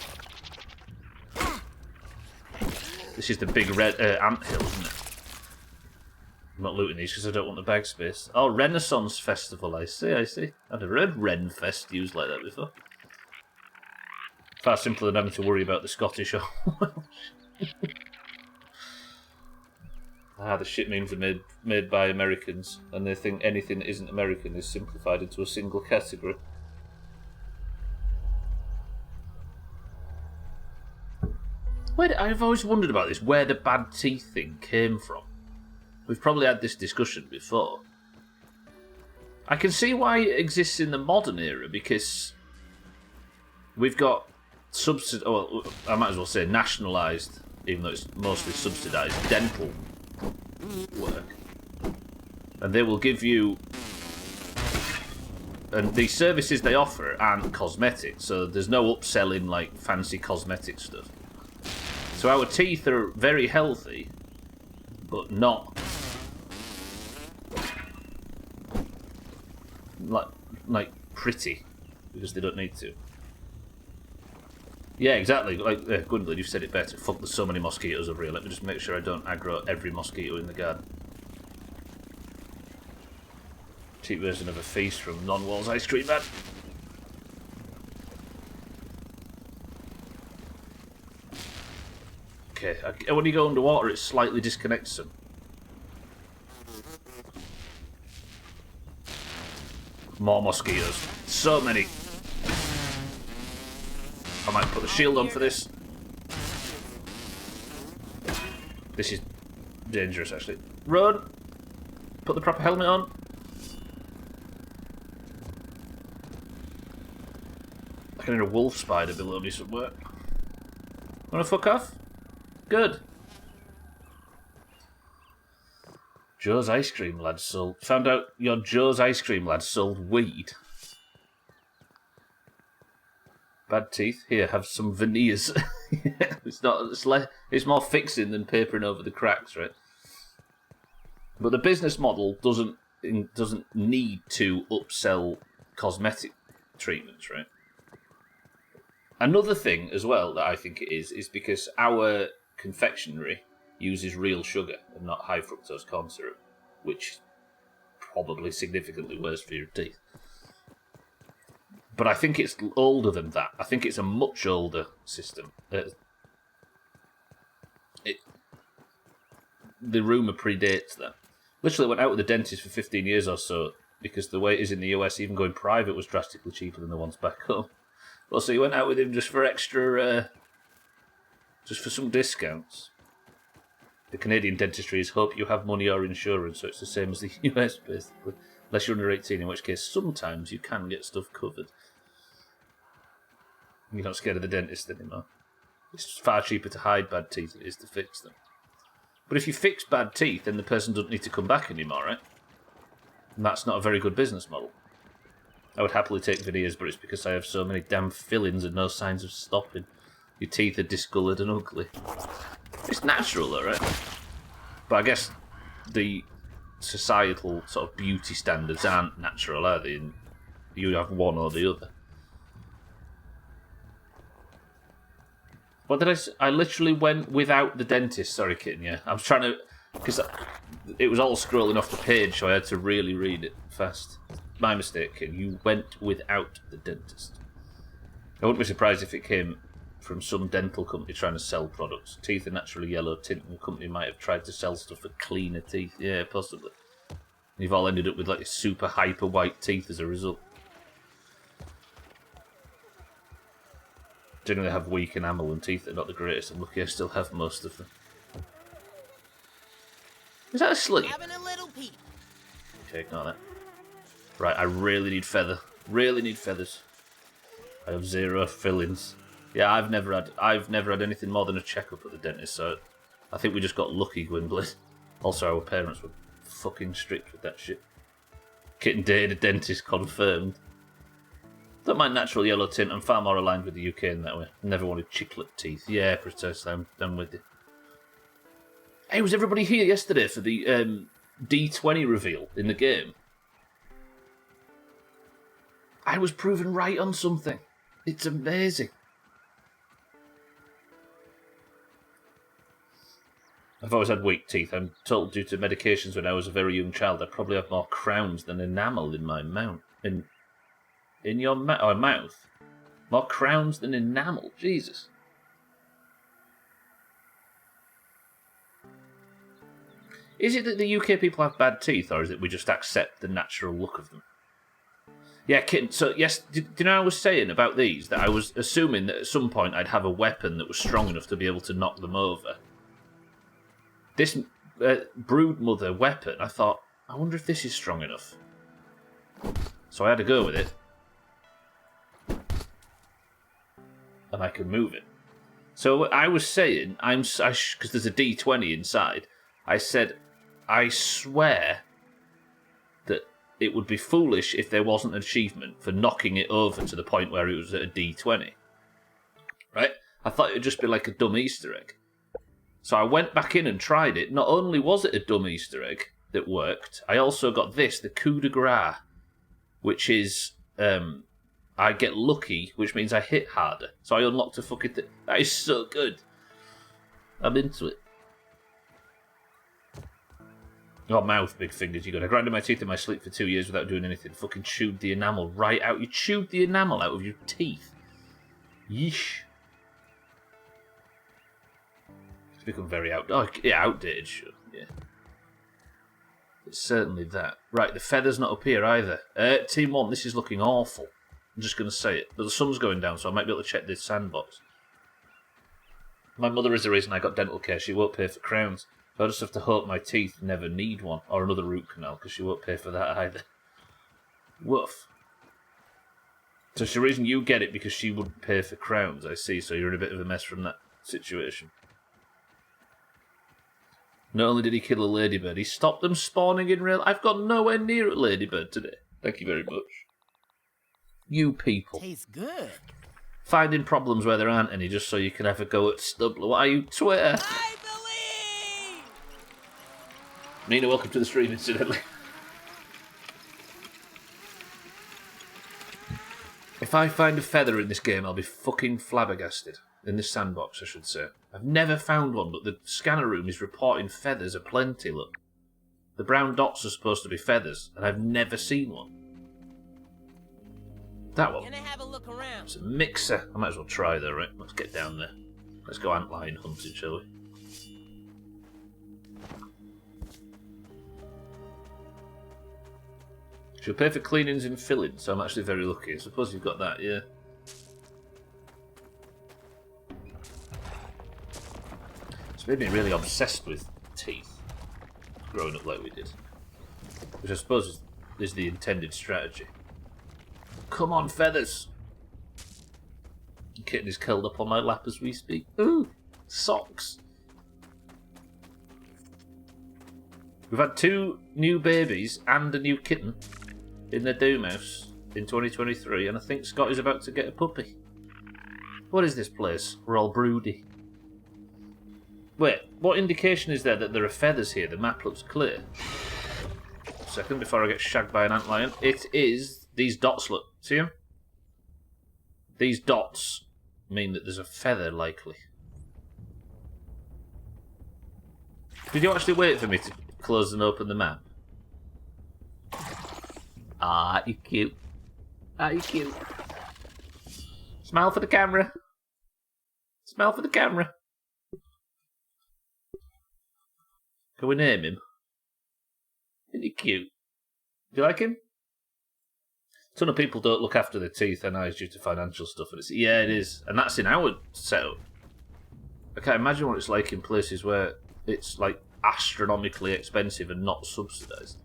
This is the big red anthill, isn't it? I'm not looting these because I don't want the bag space. Oh, Renaissance Festival, I see. I've never heard Renfest used like that before. Far simpler than having to worry about the Scottish or the shit memes are made by Americans, and they think anything that isn't American is simplified into a single category. I've always wondered about this, where the bad teeth thing came from. We've probably had this discussion before. I can see why it exists in the modern era, because we've got I might as well say nationalised, even though it's mostly subsidised, dental work. And they will give you... And the services they offer aren't cosmetic, so there's no upselling like fancy cosmetic stuff. So our teeth are very healthy, but not like pretty, because they don't need to. Yeah, exactly. Like Gwendolyn, you've said it better. Fuck, there's so many mosquitoes over here. Let me just make sure I don't aggro every mosquito in the garden. Cheap version of a feast from Non-Walls Ice Cream Man. Okay, when you go underwater, it slightly disconnects them. More mosquitoes. So many. I might put the shield on for this. This is dangerous, actually. Run! Put the proper helmet on. I can hear a wolf spider below me somewhere. Wanna fuck off? Good. Joe's Ice Cream Lad sold... Found out your Joe's Ice Cream Lad sold weed. Bad teeth. Here, have some veneers. It's more fixing than papering over the cracks, right? But the business model doesn't need to upsell cosmetic treatments, right? Another thing as well that I think it is because our confectionery uses real sugar and not high fructose corn syrup, which probably significantly worse for your teeth. But I think it's older than that. I think it's a much older system. The rumour predates that. Literally went out with the dentist for 15 years or so because the way it is in the US, even going private was drastically cheaper than the ones back home. Well, so you went out with him just for extra, just for some discounts. The Canadian dentistry is hope you have money or insurance, so it's the same as the US, basically. Unless you're under 18, in which case sometimes you can get stuff covered. You're not scared of the dentist anymore. It's far cheaper to hide bad teeth than it is to fix them. But if you fix bad teeth, then the person doesn't need to come back anymore, right? And that's not a very good business model. I would happily take veneers, but it's because I have so many damn fillings and no signs of stopping. Your teeth are discoloured and ugly. It's natural though, right? But I guess the societal sort of beauty standards aren't natural, are they? And you have one or the other. What did I say? I literally went without the dentist. Sorry, kitten, yeah. I was trying to... Because it was all scrolling off the page, so I had to really read it fast. My mistake, kitten. You went without the dentist. I wouldn't be surprised if it came from some dental company trying to sell products. Teeth are naturally yellow tint, and the company might have tried to sell stuff for cleaner teeth. Yeah, possibly. You've all ended up with like super hyper white teeth as a result. Generally have weak enamel and teeth that are not the greatest. I'm lucky I still have most of them. Is that asleep? Having a little pee. Okay, ignore that. Right, I really need feather. Really need feathers. I have 0 fillings. Yeah, I've never had anything more than a checkup at the dentist, so I think we just got lucky, Gwynblade. Also, our parents were fucking strict with that shit. Kitten dated a dentist confirmed. Don't mind natural yellow tint. I'm far more aligned with the UK in that way. Never wanted chiclet teeth. Yeah, precisely. I'm with you. Hey, was everybody here yesterday for the D20 reveal in the game? I was proven right on something. It's amazing. I've always had weak teeth. I'm told due to medications when I was a very young child, I probably have more crowns than enamel in my mouth. In your mouth? More crowns than enamel? Jesus. Is it that the UK people have bad teeth, or is it we just accept the natural look of them? Yeah, kitten. So, yes, do you know what I was saying about these? That I was assuming that at some point I'd have a weapon that was strong enough to be able to knock them over. This brood mother weapon, I thought, I wonder if this is strong enough. So I had to go with it. And I can move it. So I was saying, because there's a D20 inside, I said, I swear that it would be foolish if there wasn't an achievement for knocking it over to the point where it was at a D20. Right? I thought it would just be like a dumb Easter egg. So I went back in and tried it. Not only was it a dumb Easter egg that worked, I also got this, the coup de grace, which is, I get lucky, which means I hit harder. So I unlocked a fucking thing. That is so good. I'm into it. Oh, mouth, big fingers, you got. I grinded my teeth in my sleep for 2 years without doing anything. Fucking chewed the enamel right out. You chewed the enamel out of your teeth. Yeesh. It's become very outdated, sure. Yeah. It's certainly that. Right, the feather's not up here either. Team 1, this is looking awful. I'm just going to say it. But the sun's going down, so I might be able to check this sandbox. My mother is the reason I got dental care. She won't pay for crowns. So I just have to hope my teeth never need one. Or another root canal, because she won't pay for that either. Woof. So the reason you get it because she wouldn't pay for crowns, I see. So you're in a bit of a mess from that situation. Not only did he kill a ladybird, he stopped them spawning in real... I've got nowhere near a ladybird today. Thank you very much. You people. Tastes good. Finding problems where there aren't any just so you can have a go at Stubbler. What are you, Twitter? I believe! Nina, welcome to the stream, incidentally. If I find a feather in this game, I'll be fucking flabbergasted. In this sandbox, I should say. I've never found one, but the scanner room is reporting feathers aplenty, look. The brown dots are supposed to be feathers, and I've never seen one. That one. Can I have a look around? It's a mixer. I might as well try though, right? Let's get down there. Let's go antlion hunting, shall we? She'll pay for cleanings and fillings, so I'm actually very lucky. I suppose you've got that, yeah. It's made me really obsessed with teeth, growing up like we did. Which I suppose is the intended strategy. Come on, feathers! The kitten is curled up on my lap as we speak. Ooh! Socks! We've had 2 new babies and a new kitten in the Doomhaus in 2023, and I think Scott is about to get a puppy. What is this place? We're all broody. Wait, what indication is there that there are feathers here? The map looks clear. second before I get shagged by an antlion. It is these dots, look. See them? These dots mean that there's a feather likely. Did you actually wait for me to close and open the map? Ah, you cute. Ah, you cute. Smile for the camera. Smile for the camera. Can we name him? Isn't he cute? Do you like him? A ton of people don't look after their teeth and eyes due to financial stuff, and yeah, it is, and that's in our setup. I can't imagine what it's like in places where it's like astronomically expensive and not subsidised.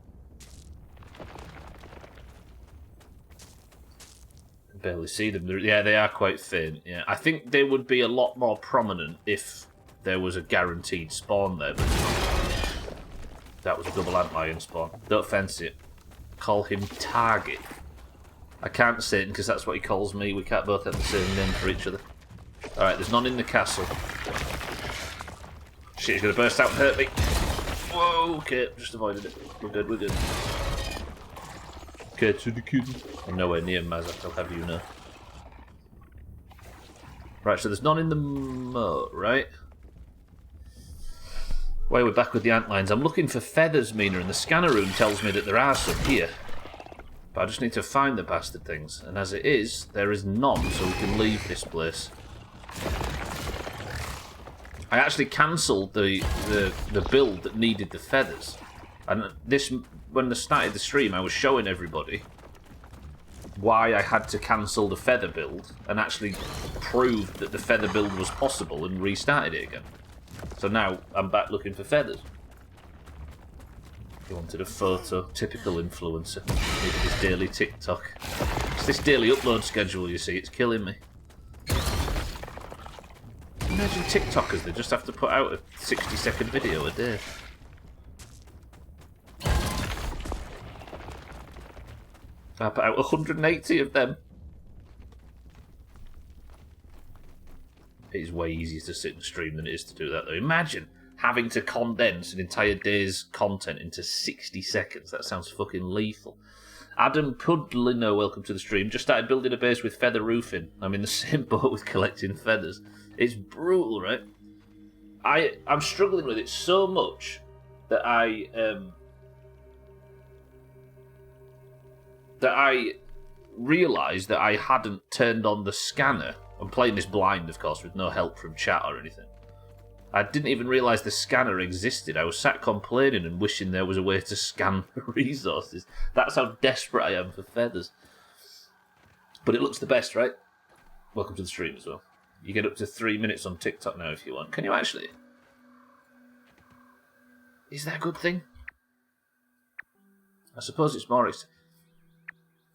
I barely see them. Yeah, they are quite thin. Yeah, I think they would be a lot more prominent if there was a guaranteed spawn there, but that was a double antlion spawn. Don't fancy it. Call him Target. I can't say it because that's what he calls me. We can't both have the same name for each other. Alright, there's none in the castle. Shit, he's going to burst out and hurt me. Whoa, okay, just avoided it. We're good, we're good. Okay, to the kitten. I'm nowhere near Mazak, I'll have you know. Right, so there's none in the moat, right? Why we're back with the antlines. I'm looking for feathers, Mina, and the scanner room tells me that there are some here. But I just need to find the bastard things. And as it is, there is none, so we can leave this place. I actually cancelled the build that needed the feathers. And this, when I started the stream, I was showing everybody why I had to cancel the feather build and actually proved that the feather build was possible and restarted it again. So now I'm back looking for feathers. He wanted a photo. Typical influencer. Needed his daily TikTok. It's this daily upload schedule, you see. It's killing me. Imagine TikTokers, they just have to put out a 60-second video a day. I put out 180 of them. It is way easier to sit and stream than it is to do that, though. Imagine having to condense an entire day's content into 60 seconds. That sounds fucking lethal. Adam Pudlino, welcome to the stream. Just started building a base with feather roofing. I'm in the same boat with collecting feathers. It's brutal, right? I'm struggling with it so much that I realised that I hadn't turned on the scanner. I'm playing this blind, of course, with no help from chat or anything. I didn't even realise the scanner existed. I was sat complaining and wishing there was a way to scan resources. That's how desperate I am for feathers. But it looks the best, right? Welcome to the stream as well. You get up to 3 minutes on TikTok now if you want. Can you actually? Is that a good thing? I suppose it's more...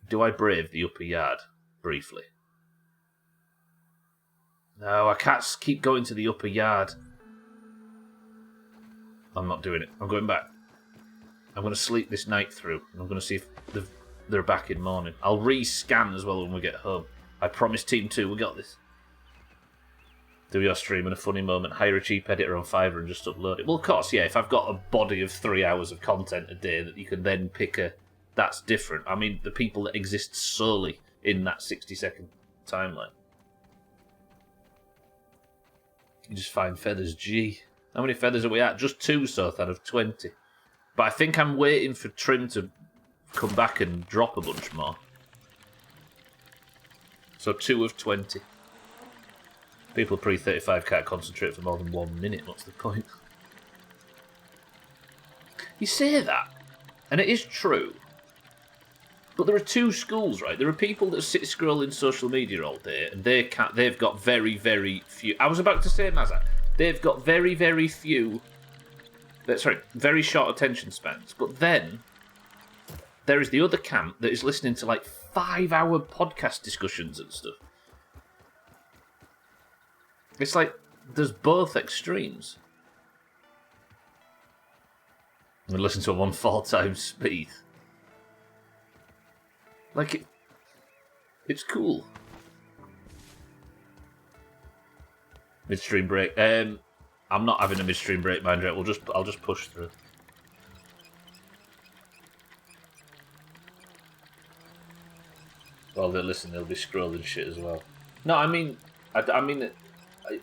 Do I brave the upper yard? Briefly. No, I can't keep going to the upper yard. I'm not doing it. I'm going back. I'm going to sleep this night through, and I'm going to see if they're back in morning. I'll re-scan as well when we get home. I promise Team 2, we got this. Do your stream in a funny moment, hire a cheap editor on Fiverr and just upload it. Well, of course, yeah, if I've got a body of 3 hours of content a day that you can then pick a... That's different. I mean, the people that exist solely in that 60-second timeline. You just find feathers, gee. How many feathers are we at? Just 2 so far out of 20. But I think I'm waiting for Trim to come back and drop a bunch more. So 2 of 20. People pre-35 can't concentrate for more than 1 minute. What's the point? You say that, and it is true. But there are 2 schools, right? There are people that sit scrolling social media all day, and they've got very, very few... I was about to say, Mazak, they've got very, very few... very short attention spans. But then, there is the other camp that is listening to, like, 5-hour podcast discussions and stuff. It's like, there's both extremes. And listen to them on 4 times speed. Like, it's cool. Midstream break. I'm not having a midstream break, mind you. I'll just push through. Well, they'll be scrolling shit as well. No, I mean, I mean, it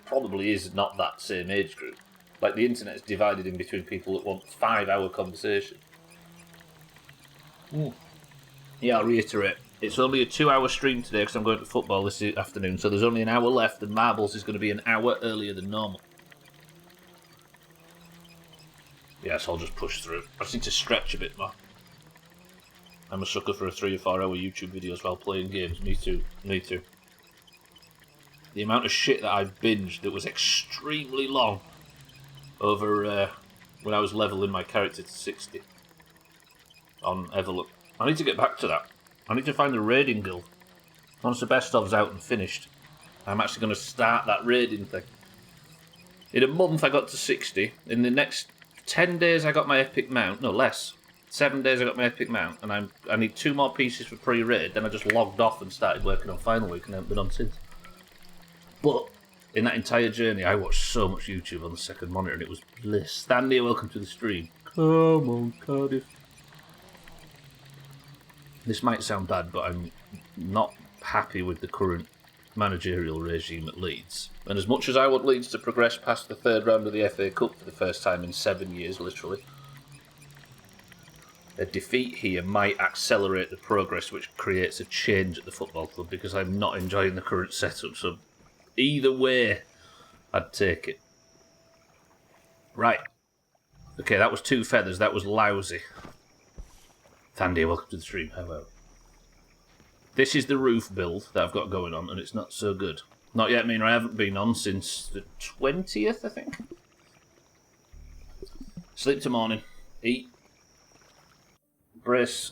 probably is not that same age group. Like, the internet's divided in between people that want 5-hour conversation. Yeah, I'll reiterate. It's only a 2-hour stream today because I'm going to football this afternoon, so there's only an hour left, and Marbles is going to be an hour earlier than normal. Yes, I'll just push through. I just need to stretch a bit more. I'm a sucker for 3 or 4 hour YouTube videos while playing games. Me too. Me too. The amount of shit that I binged that was extremely long over when I was leveling my character to 60 on Everlook. I need to get back to that. I need to find the raiding guild. Once the best of's out and finished, I'm actually going to start that raiding thing. In a month I got to 60. In the next 10 days I got my epic mount. No, less. 7 days I got my epic mount, and I need 2 more pieces for pre-raid. Then I just logged off and started working on Final Week, and I haven't been on since. But in that entire journey, I watched so much YouTube on the second monitor, and it was bliss. Stanley, welcome to the stream. Come on, Cardiff. This might sound bad, but I'm not happy with the current managerial regime at Leeds. And as much as I want Leeds to progress past the 3rd round of the FA Cup for the first time in 7 years, literally, a defeat here might accelerate the progress, which creates a change at the football club, because I'm not enjoying the current setup. So either way, I'd take it. Right. Okay, that was 2 feathers. That was lousy. Thandy, welcome to the stream. Hello. This is the roof build that I've got going on, and it's not so good. Not yet, I haven't been on since the 20th, I think. Sleep to morning. Eat. Brace.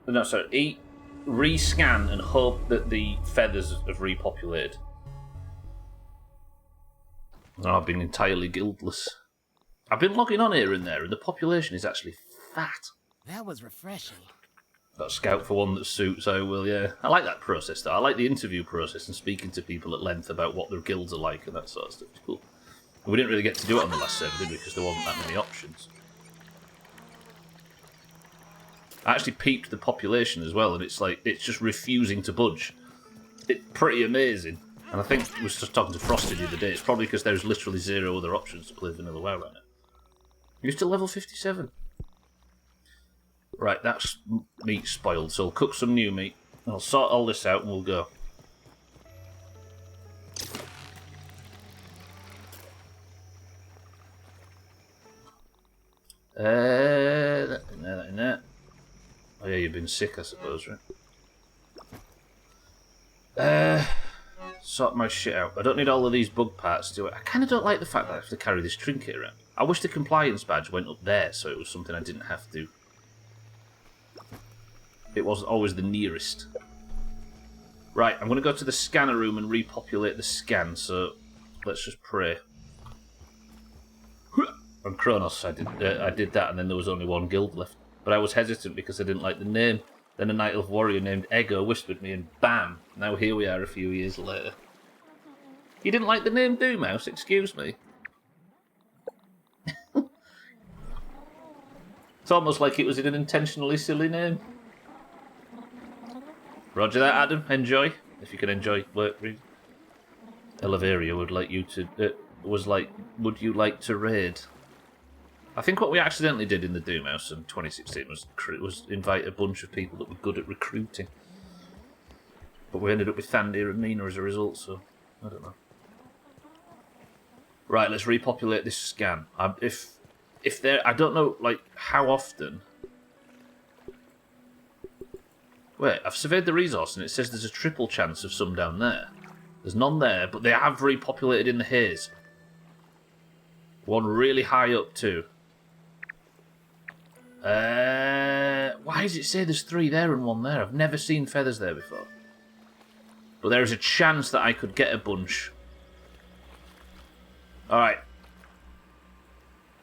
No, sorry. Eat, rescan, and hope that the feathers have repopulated. Oh, I've been entirely guildless. I've been logging on here and there, and the population is actually fat. That was refreshing. Got a scout for one that suits, I will, yeah. I like that process, though. I like the interview process and speaking to people at length about what their guilds are like and that sort of stuff. It's cool. And we didn't really get to do it on the last server, did we? Because there wasn't that many options. I actually peeped the population as well, and it's like, it's just refusing to budge. It's pretty amazing. And I think I was just talking to Frosty the other day, it's probably because there's literally 0 other options to play Vanilla WoW right now. You're still level 57. Right, that's meat spoiled, so I'll cook some new meat. I'll sort all this out and we'll go. That in there. Oh yeah, you've been sick, I suppose, right? Sort my shit out. I don't need all of these bug parts to it. I kind of don't like the fact that I have to carry this trinket around. I wish the compliance badge went up there, so it was something I didn't have to. It wasn't always the nearest. Right, I'm going to go to the scanner room and repopulate the scan, so let's just pray. On Kronos, I did that, and then there was only 1 guild left. But I was hesitant because I didn't like the name. Then a Night Elf warrior named Ego whispered me, and bam! Now here we are a few years later. You didn't like the name Doomhaus? Excuse me. It's almost like it was an intentionally silly name. Roger that, Adam. Enjoy. If you can enjoy work. Elevaria would like you to... would you like to raid? I think what we accidentally did in the Doomhaus in 2016 was invite a bunch of people that were good at recruiting. But we ended up with Thandir and Mina as a result, so... I don't know. Right, let's repopulate this scan. If there... I don't know, like, how often... Wait, I've surveyed the resource and it says there's a triple chance of some down there. There's none there, but they have repopulated in the haze. One really high up too. Why does it say there's 3 there and 1 there? I've never seen feathers there before. But there is a chance that I could get a bunch. Alright.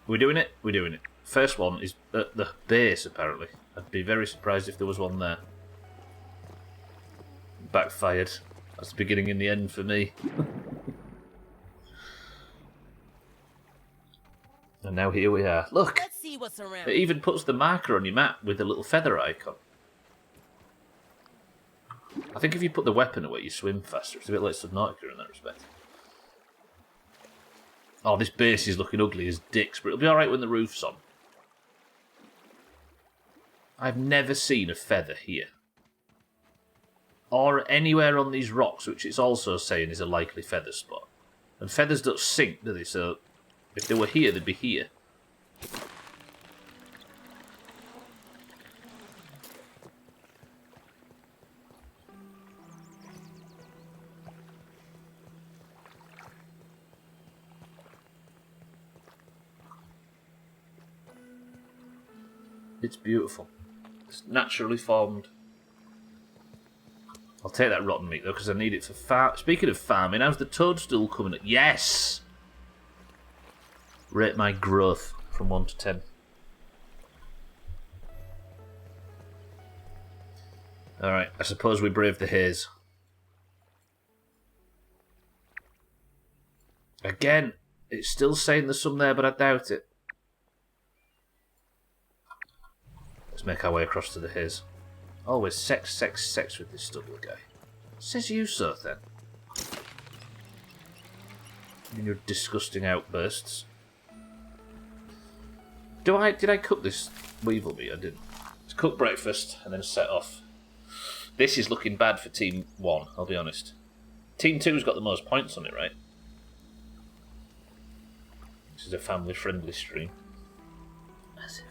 We're doing it? We're doing it. First one is at the base, apparently. I'd be very surprised if there was one there. Backfired. That's the beginning and the end for me. And now here we are. Look! Let's see what's around. It even puts the marker on your map with a little feather icon. I think if you put the weapon away, you swim faster. It's a bit like Subnautica in that respect. Oh, this base is looking ugly as dicks, but it'll be alright when the roof's on. I've never seen a feather here. Or anywhere on these rocks, which it's also saying is a likely feather spot. And feathers don't sink, do they? So if they were here, they'd be here. It's beautiful. It's naturally formed. I'll take that rotten meat, though, because I need it for farm. Speaking of farming, how's the toadstool coming? Yes! Rate my growth from 1 to 10. Alright, I suppose we brave the haze. Again, it's still saying there's some there, but I doubt it. Let's make our way across to the haze. Always sex with this Stubbler guy. Says you so, then. In your disgusting outbursts. Did I cook this weevil meat? I didn't. Let's cook breakfast and then set off. This is looking bad for Team 1, I'll be honest. Team 2's got the most points on it, right? This is a family-friendly stream. Massive.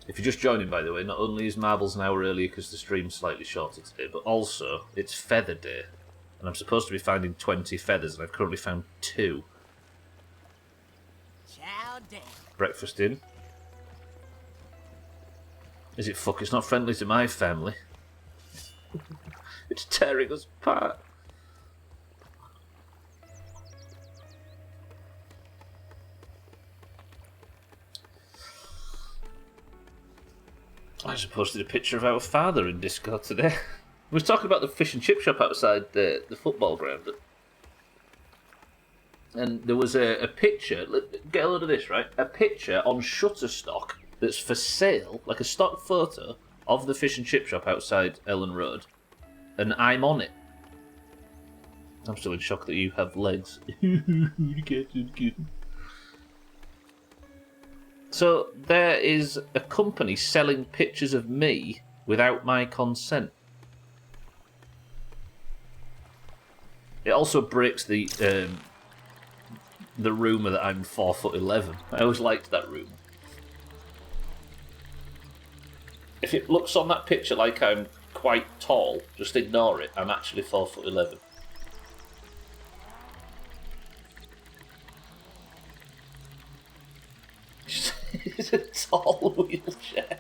If you're just joining, by the way, not only is Marbles an hour earlier because the stream's slightly shorter today, but also it's Feather Day. And I'm supposed to be finding 20 feathers, and I've currently found 2. Chow down. Breakfast in. Is it fuck? It's not friendly to my family. It's tearing us apart. I just posted a picture of our father in Discord today. We was talking about the fish and chip shop outside the football ground. And there was a picture, get a load of this, right? A picture on Shutterstock that's for sale, like a stock photo of the fish and chip shop outside Ellen Road. And I'm on it. I'm still in shock that you have legs. So there is a company selling pictures of me without my consent. It also breaks the rumour that I'm 4'11". I always liked that rumour. If it looks on that picture like I'm quite tall, just ignore it. I'm actually 4'11". It's a tall wheelchair.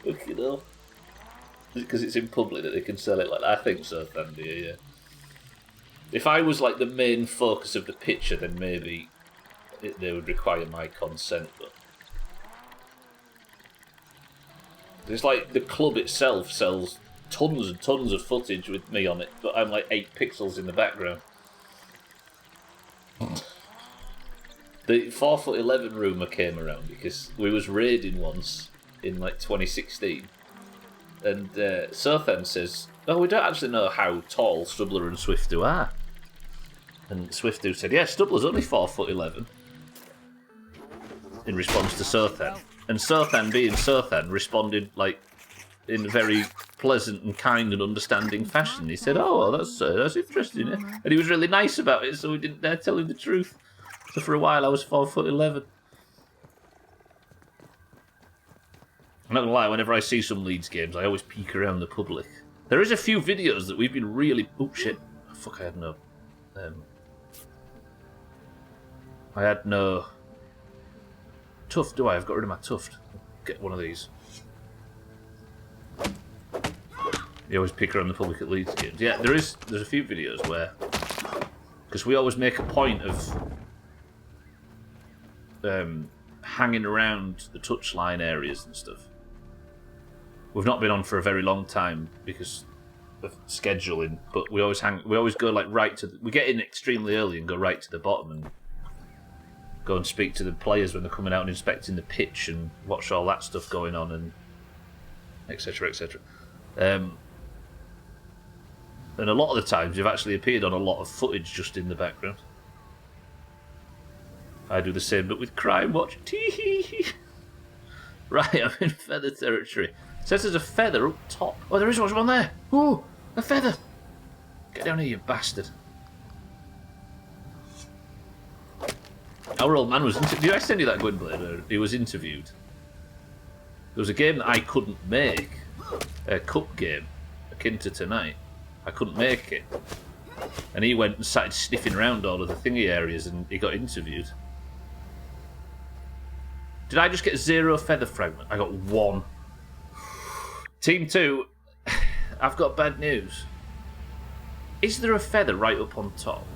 Fucking hell. Is it because it's in public that they can sell it like that? I think so, Thandia, yeah. If I was like the main focus of the picture, then maybe they would require my consent, but... It's like the club itself sells tons and tons of footage with me on it, but I'm like 8 pixels in the background. The 4'11" rumour came around because we was raiding once in like 2016, and Sothan says, "Oh, we don't actually know how tall Stubbler and Swiftu are." And Swiftu said, "Yeah, Stubbler's only 4'11". In response to Sothan, and Sothan, being Sothan, responded like in a very pleasant and kind and understanding fashion. He said, "Oh, well, that's interesting," yeah? And he was really nice about it, so we didn't dare tell him the truth. So for a while I was 4'11". I'm not gonna lie, whenever I see some Leeds games, I always peek around the public. There is a few videos that we've been really... Oh shit. Oh, fuck, I had no... I had no... Tuft, do I? I've got rid of my tuft. Get one of these. You always peek around the public at Leeds games. Yeah, there's a few videos where... Because we always make a point of... hanging around the touchline areas and stuff. We've not been on for a very long time because of scheduling, but we always go like right to we get in extremely early and go right to the bottom and go and speak to the players when they're coming out and inspecting the pitch and watch all that stuff going on and etc. etc. And a lot of the times you've actually appeared on a lot of footage just in the background. I do the same, but with Crime Watch. Tee-hee-hee. Right, I'm in feather territory. It says there's a feather up top. Oh, there is one there. Ooh, a feather. Get down here, you bastard. Our old man was... Did I send you that Gwynblade? He was interviewed. There was a game that I couldn't make. A cup game. Akin to tonight. I couldn't make it. And he went and started sniffing around all of the thingy areas and he got interviewed. Did I just get 0 feather fragment? I got 1. Team 2, I've got bad news. Is there a feather right up on top?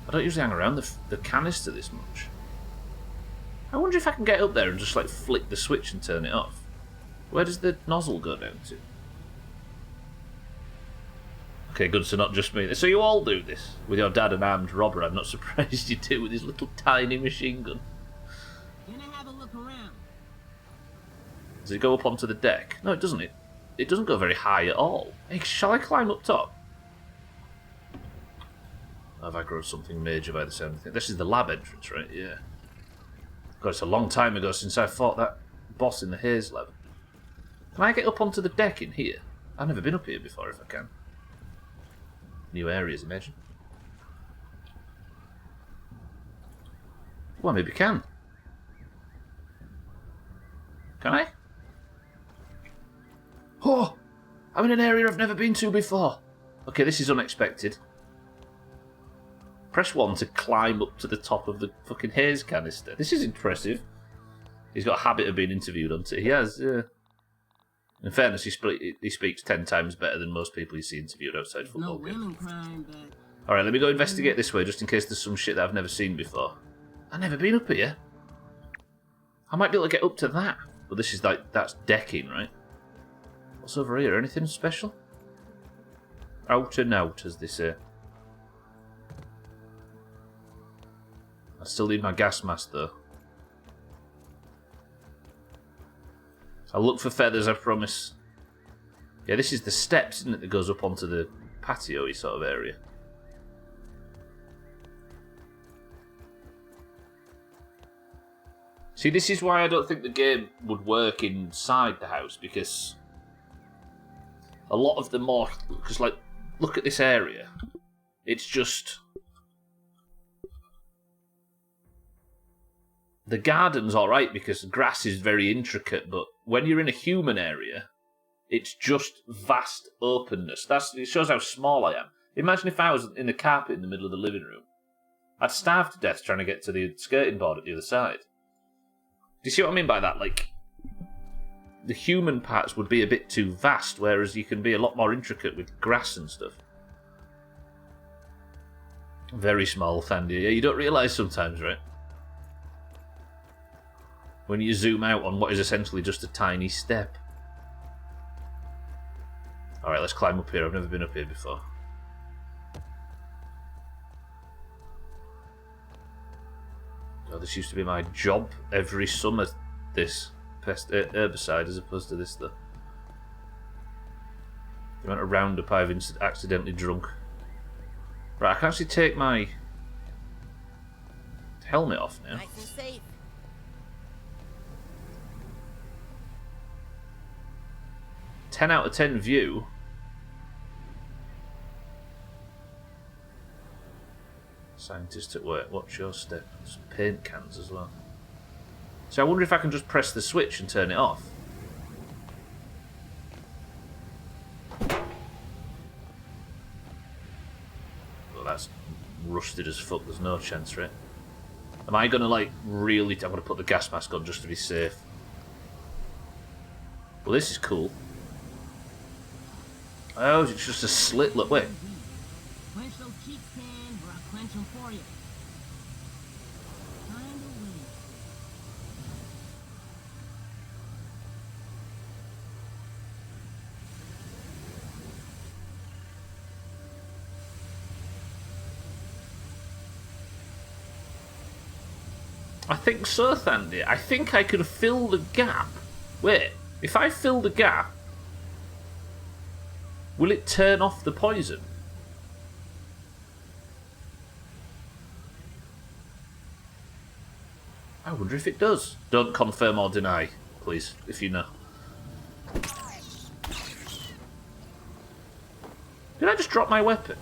I don't usually hang around the canister this much. I wonder if I can get up there and just like flick the switch and turn it off. Where does the nozzle go down to? Okay, good, so not just me. So you all do this with your dad, an armed robber. I'm not surprised you do with his little tiny machine gun. Gonna have a look around. Does it go up onto the deck? No, it doesn't. It doesn't go very high at all. Hey, shall I climb up top? Have I grown something major by the sound of things? This is the lab entrance, right? Yeah. God, it's a long time ago since I fought that boss in the Haze lab. Can I get up onto the deck in here? I've never been up here before, if I can. New areas, imagine. Well, maybe I can. Can I? Oh! I'm in an area I've never been to before. Okay, this is unexpected. Press 1 to climb up to the top of the fucking haze canister. This is impressive. He's got a habit of being interviewed, hasn't he? He has, yeah. In fairness, he speaks 10 times better than most people you see interviewed outside football games. No women crime, but... Alright, let me go investigate this way, just in case there's some shit that I've never seen before. I've never been up here. I might be able to get up to that. But this is like, that's decking, right? What's over here? Anything special? Out and out, as they say. I still need my gas mask, though. I'll look for feathers, I promise. Yeah, this is the steps, isn't it, that goes up onto the patio-y sort of area. See, this is why I don't think the game would work inside the house, because a lot of the more... Because, like, look at this area. It's just... The garden's alright because the grass is very intricate, but when you're in a human area, it's just vast openness. It shows how small I am. Imagine if I was in the carpet in the middle of the living room. I'd starve to death trying to get to the skirting board at the other side. Do you see what I mean by that? Like, the human parts would be a bit too vast, whereas you can be a lot more intricate with grass and stuff. Very small, Thandy. Yeah, you don't realise sometimes, right? When you zoom out on what is essentially just a tiny step. Alright, let's climb up here. I've never been up here before. God, this used to be my job every summer, this herbicide, as opposed to this, though. The amount of Roundup I've accidentally drunk. Right, I can actually take my helmet off now. Nice and safe. 10 out of 10 view. Scientist at work, watch your step. Some paint cans as well. So I wonder if I can just press the switch and turn it off. Well, that's rusted as fuck, there's no chance for it. Am I gonna, like, really... I'm gonna put the gas mask on just to be safe. Well, this is cool. Oh, it's just a slit. Look, wait. Clench those cheeks, Tan, or I'll clench them for you. Find a way. I think so, Thandy. I think I can fill the gap. Wait, if I fill the gap, will it turn off the poison? I wonder if it does. Don't confirm or deny, please, if you know. Did I just drop my weapon?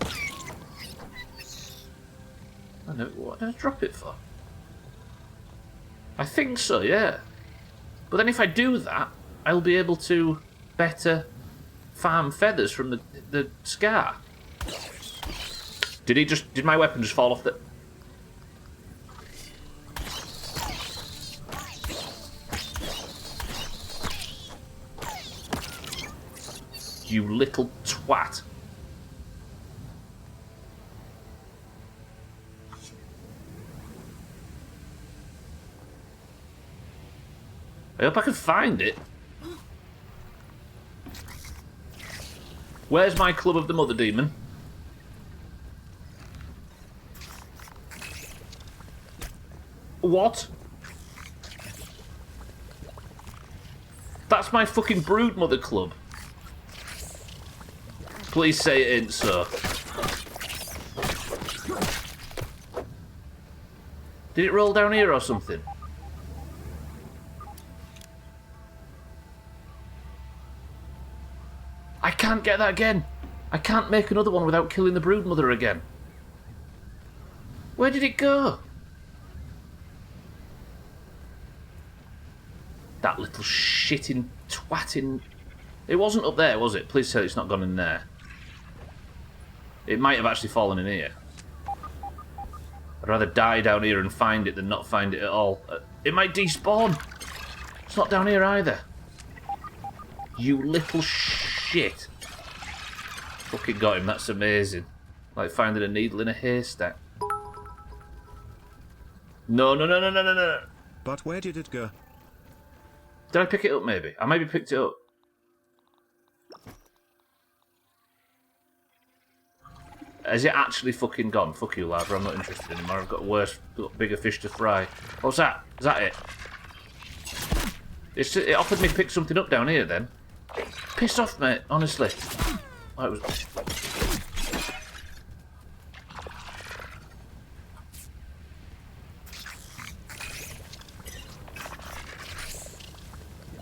I know. What did I drop it for? I think so, yeah. But then if I do that, I'll be able to better farm feathers from the scar. Did my weapon just fall off the... You little twat. I hope I can find it. Where's my Club of the Mother Demon? What? That's my fucking Brood Mother Club. Please say it ain't so. Did it roll down here or something? I can't get that again. I can't make another one without killing the Brood Mother again. Where did it go? That little shitting twatting... It wasn't up there, was it? Please tell it's not gone in there. It might have actually fallen in here. I'd rather die down here and find it than not find it at all. It might despawn. It's not down here either. You little shit. Fucking got him, that's amazing. Like finding a needle in a haystack. No, no, no, no, no, no, no. But where did it go? Did I pick it up maybe? I maybe picked it up. Has it actually fucking gone? Fuck you, lad, I'm not interested anymore. I've got worse, bigger fish to fry. What's that? Is that it? It offered me to pick something up down here then. Piss off, mate, honestly. Oh, it was...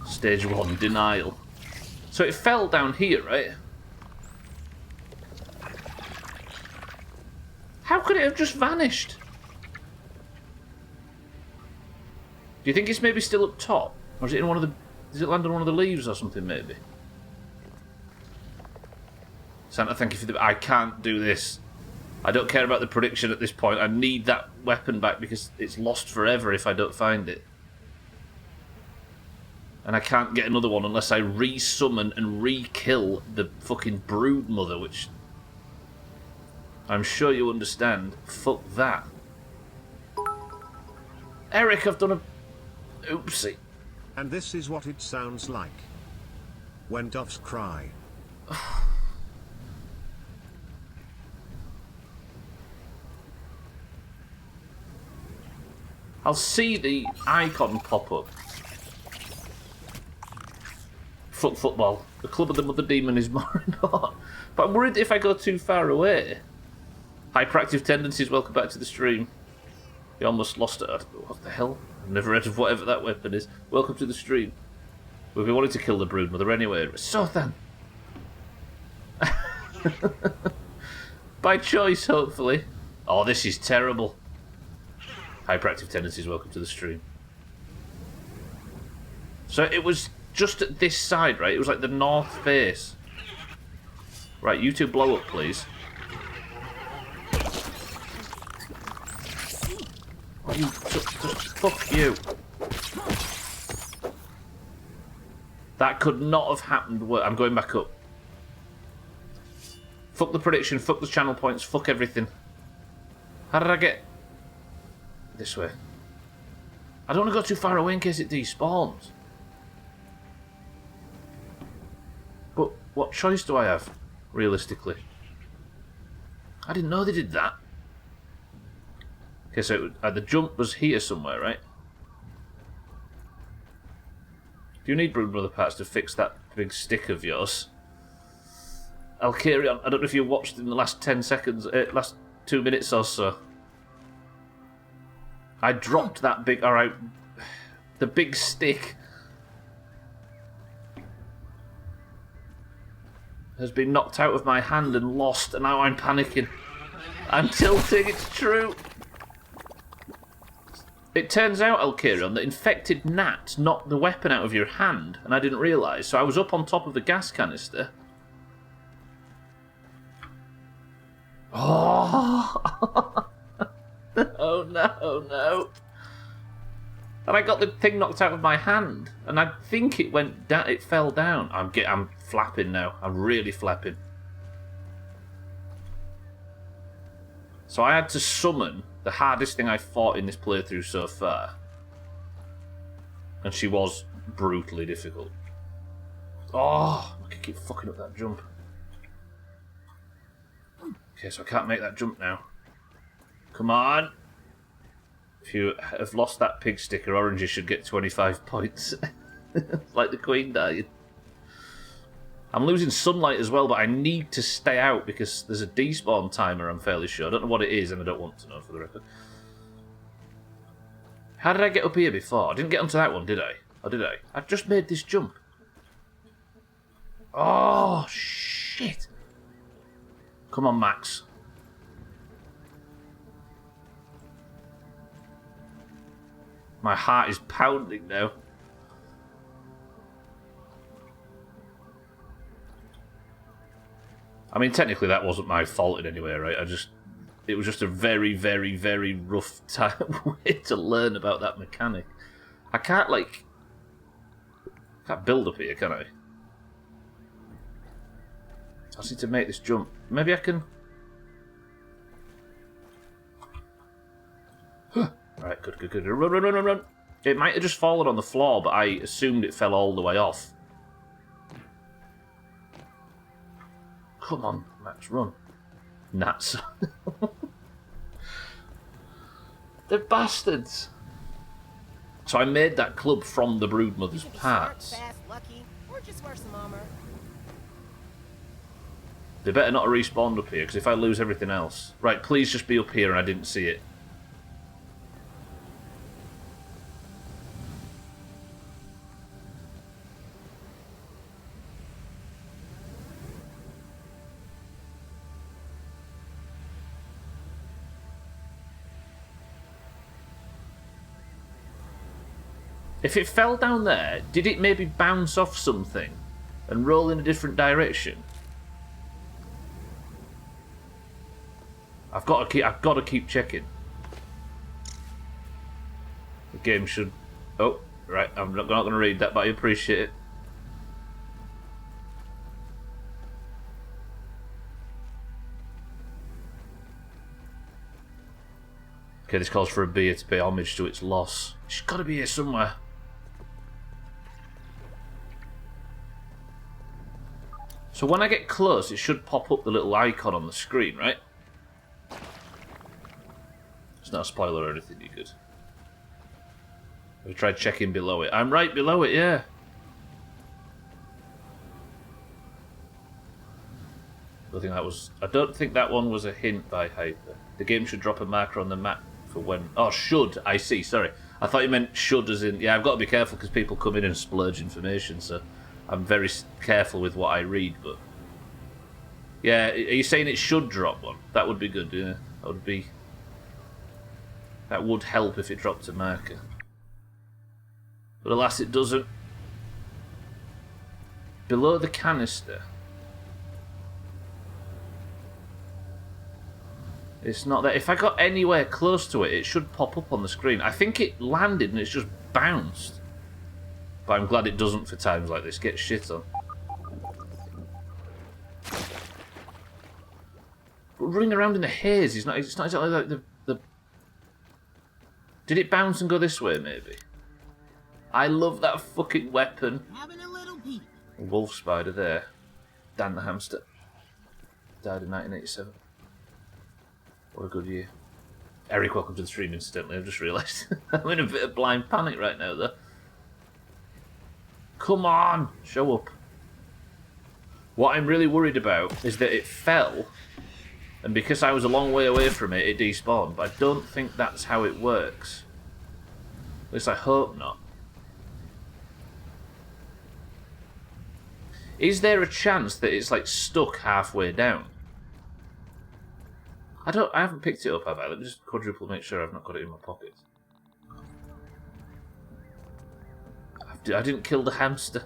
Stage 1, denial. So it fell down here, right? How could it have just vanished? Do you think it's maybe still up top? Or is it in one of the... Does it land on one of the leaves or something, maybe? Santa, thank you for the... I can't do this. I don't care about the prediction at this point. I need that weapon back because it's lost forever if I don't find it. And I can't get another one unless I re-summon and re-kill the fucking Brood Mother, which... I'm sure you understand. Fuck that. Eric, I've done a... Oopsie. And this is what it sounds like. When doves cry. I'll see the icon pop up. Fuck football. The Club of the Mother Demon is more important. But I'm worried if I go too far away. Hyperactive tendencies, welcome back to the stream. You almost lost it. What the hell? I've never heard of whatever that weapon is. Welcome to the stream. We've been wanting to kill the Brood Mother anyway. So then. By choice, hopefully. Oh, this is terrible. Hyperactive tendencies, welcome to the stream. So it was just at this side, right? It was like the north face. Right, you two blow up, please. Oh, you just fuck you. That could not have happened. I'm going back up. Fuck the prediction, fuck the channel points, fuck everything. How did I get... This way. I don't want to go too far away in case it despawns. But what choice do I have, realistically? I didn't know they did that. Okay, so the jump was here somewhere, right? Do you need Broodmother parts to fix that big stick of yours? I'll carry on. I don't know if you watched in the last 10 seconds, last 2 minutes or so. I dropped that big... Alright. The big stick has been knocked out of my hand and lost, and now I'm panicking. I'm tilting, it's true. It turns out, Alkirion, that infected gnats knocked the weapon out of your hand, and I didn't realise, so I was up on top of the gas canister. Oh! Oh no, no. And I got the thing knocked out of my hand, and I think it went down. It fell down. I'm flapping now. I'm really flapping. So I had to summon the hardest thing I fought in this playthrough so far, and she was brutally difficult. Oh, I can keep fucking up that jump. Okay, so I can't make that jump now. Come on. If you have lost that pig sticker, oranges should get 25 points. It's like the Queen dying. I'm losing sunlight as well, but I need to stay out because there's a despawn timer, I'm fairly sure. I don't know what it is, and I don't want to know for the record. How did I get up here before? I didn't get onto that one, did I? Or did I? I just made this jump. Oh, shit. Come on, Max. My heart is pounding now. I mean, technically that wasn't my fault in any way, right? It was just a very, very, very rough way to learn about that mechanic. I can't build up here, can I? I just need to make this jump. Maybe I can... Right, good. Run. It might have just fallen on the floor, but I assumed it fell all the way off. Come on, Max, run. Gnats. They're bastards. So I made that club from the Broodmother's parts. Fast, lucky, or just wear some armor. They better not have respawned up here, because if I lose everything else... Right, please just be up here and I didn't see it. If it fell down there, did it maybe bounce off something and roll in a different direction? I've got to keep checking. The game should... Oh, right, I'm not going to read that, but I appreciate it. Okay, this calls for a beer to pay homage to its loss. She's got to be here somewhere. So when I get close, it should pop up the little icon on the screen, right? It's not a spoiler or anything, you good. We tried checking below it. I'm right below it, yeah. I don't think that one was a hint by Hyper. The game should drop a marker on the map for when... Oh, should. I see, sorry. I thought you meant should as in... Yeah, I've got to be careful because people come in and splurge information, so I'm very careful with what I read, but... Yeah, are you saying it should drop one? That would be good, yeah. That would help if it dropped a marker. But alas, it doesn't. Below the canister. It's not there. If I got anywhere close to it, it should pop up on the screen. I think it landed and it's just bounced. But I'm glad it doesn't for times like this. Get shit on. But running around in the haze is not. It's not exactly like the. Did it bounce and go this way? Maybe. I love that fucking weapon. Having a little peek. Wolf spider there. Dan the hamster. Died in 1987. What a good year. Eric, welcome to the stream, incidentally. I've just realised. I'm in a bit of blind panic right now, though. Come on, show up. What I'm really worried about is that it fell, and because I was a long way away from it, it despawned. But I don't think that's how it works. At least I hope not. Is there a chance that it's like stuck halfway down? I haven't picked it up, have I? Let me just quadruple make sure I've not got it in my pocket. I didn't kill the hamster.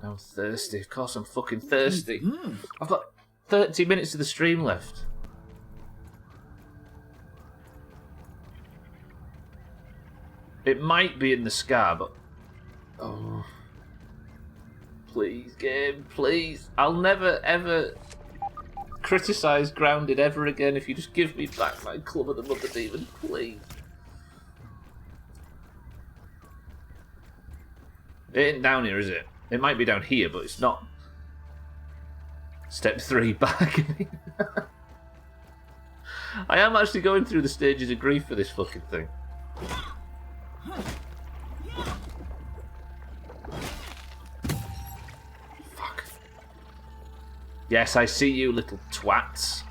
I'm thirsty. Of course I'm fucking thirsty. I've got 30 minutes of the stream left. It might be in the scar, but... Oh. Please, game, please. I'll never, ever criticise Grounded ever again if you just give me back my Club of the Mother Demon, please. It ain't down here, is it? It might be down here, but it's not. Step 3 back. I am actually going through the stages of grief for this fucking thing. Fuck. Yes, I see you, little twats.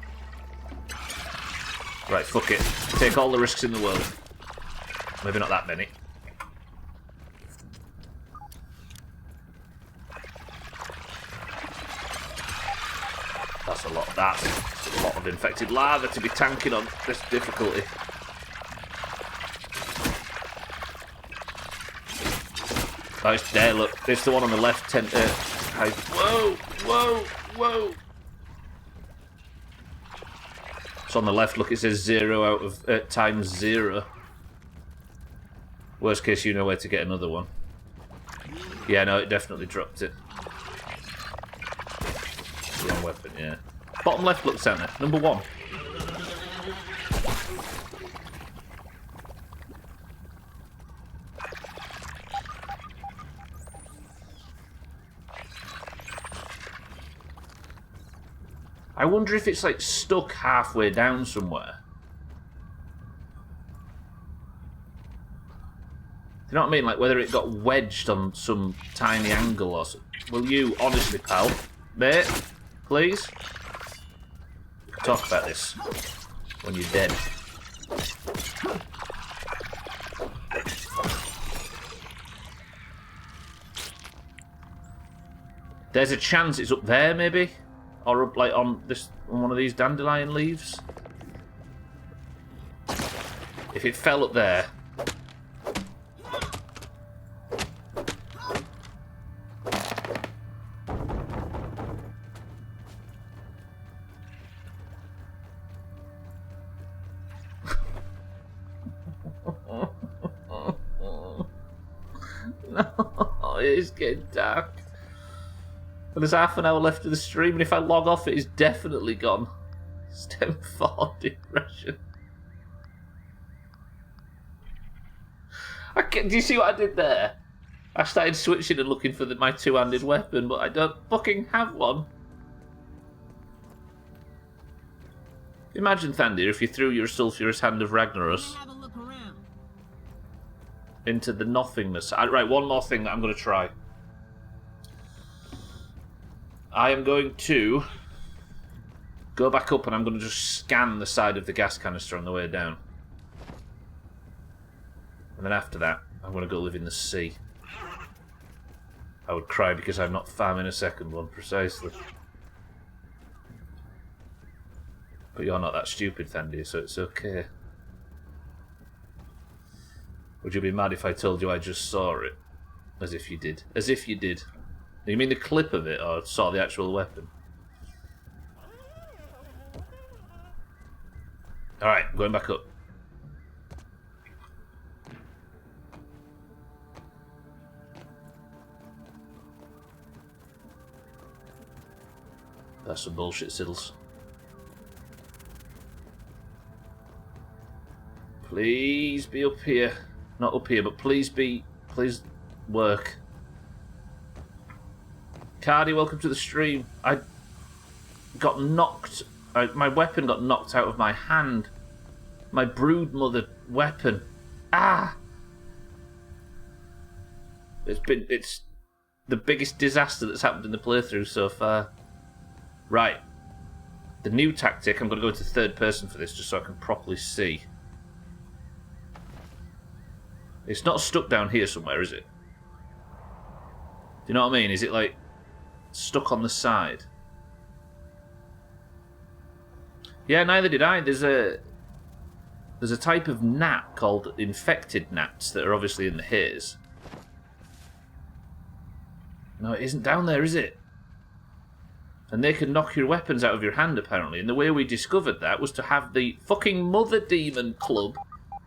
Right, fuck it. Take all the risks in the world. Maybe not that many. That's a lot of infected lava to be tanking on this difficulty. Oh, it's there, look. It's the one on the left. Whoa, whoa, whoa. It's on the left, look, it says 0 out of times 0. Worst case, you know where to get another one. Yeah, no, it definitely dropped it. Wrong weapon, yeah. Bottom left, look, centre. Number 1. I wonder if it's like stuck halfway down somewhere. Do you know what I mean? Like whether it got wedged on some tiny angle or something. Will you, honestly, pal, mate, please? We can talk about this when you're dead. There's a chance it's up there, maybe, or up like on one of these dandelion leaves. If it fell up there. No, it is getting dark. And there's half an hour left of the stream, and if I log off, it is definitely gone. Step 4 depression. Do you see what I did there? I started switching and looking for my two-handed weapon, but I don't fucking have one. Imagine, Thandir, if you threw your sulphurous hand of Ragnaros into the nothingness. Right, one more thing that I'm going to try. I am going to go back up and I'm going to just scan the side of the gas canister on the way down. And then after that, I'm going to go live in the sea. I would cry because I'm not farming a second one, precisely. But you're not that stupid, Thandir, so it's okay. Would you be mad if I told you I just saw it? As if you did. As if you did. You mean the clip of it, or saw the actual weapon? Alright, going back up. That's some bullshit, Siddles. Please be up here. Not up here, but please work. Cardi, welcome to the stream. I got knocked. My weapon got knocked out of my hand. My broodmother weapon. Ah! the biggest disaster that's happened in the playthrough so far. Right. The new tactic, I'm going to go into third person for this just so I can properly see. It's not stuck down here somewhere, is it? Do you know what I mean? Is it like stuck on the side? Yeah, neither did I. There's a type of gnat called infected gnats that are obviously in the haze. No, it isn't down there, is it? And they can knock your weapons out of your hand, apparently. And the way we discovered that was to have the fucking Mother Demon Club,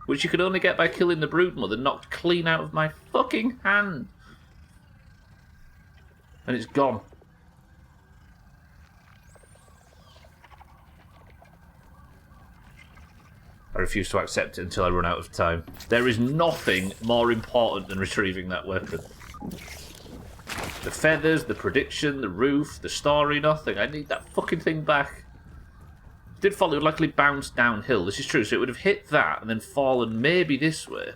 which you could only get by killing the Brood Mother, knocked clean out of my fucking hand. And it's gone. I refuse to accept it until I run out of time. There is nothing more important than retrieving that weapon. The feathers, the prediction, the roof, the story, nothing. I need that fucking thing back. It did fall, it would likely bounce downhill. This is true, so it would have hit that and then fallen maybe this way.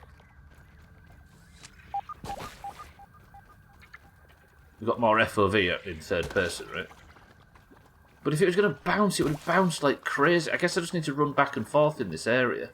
We've got more FOV in third person, right? But if it was going to bounce, it would have bounced like crazy. I guess I just need to run back and forth in this area.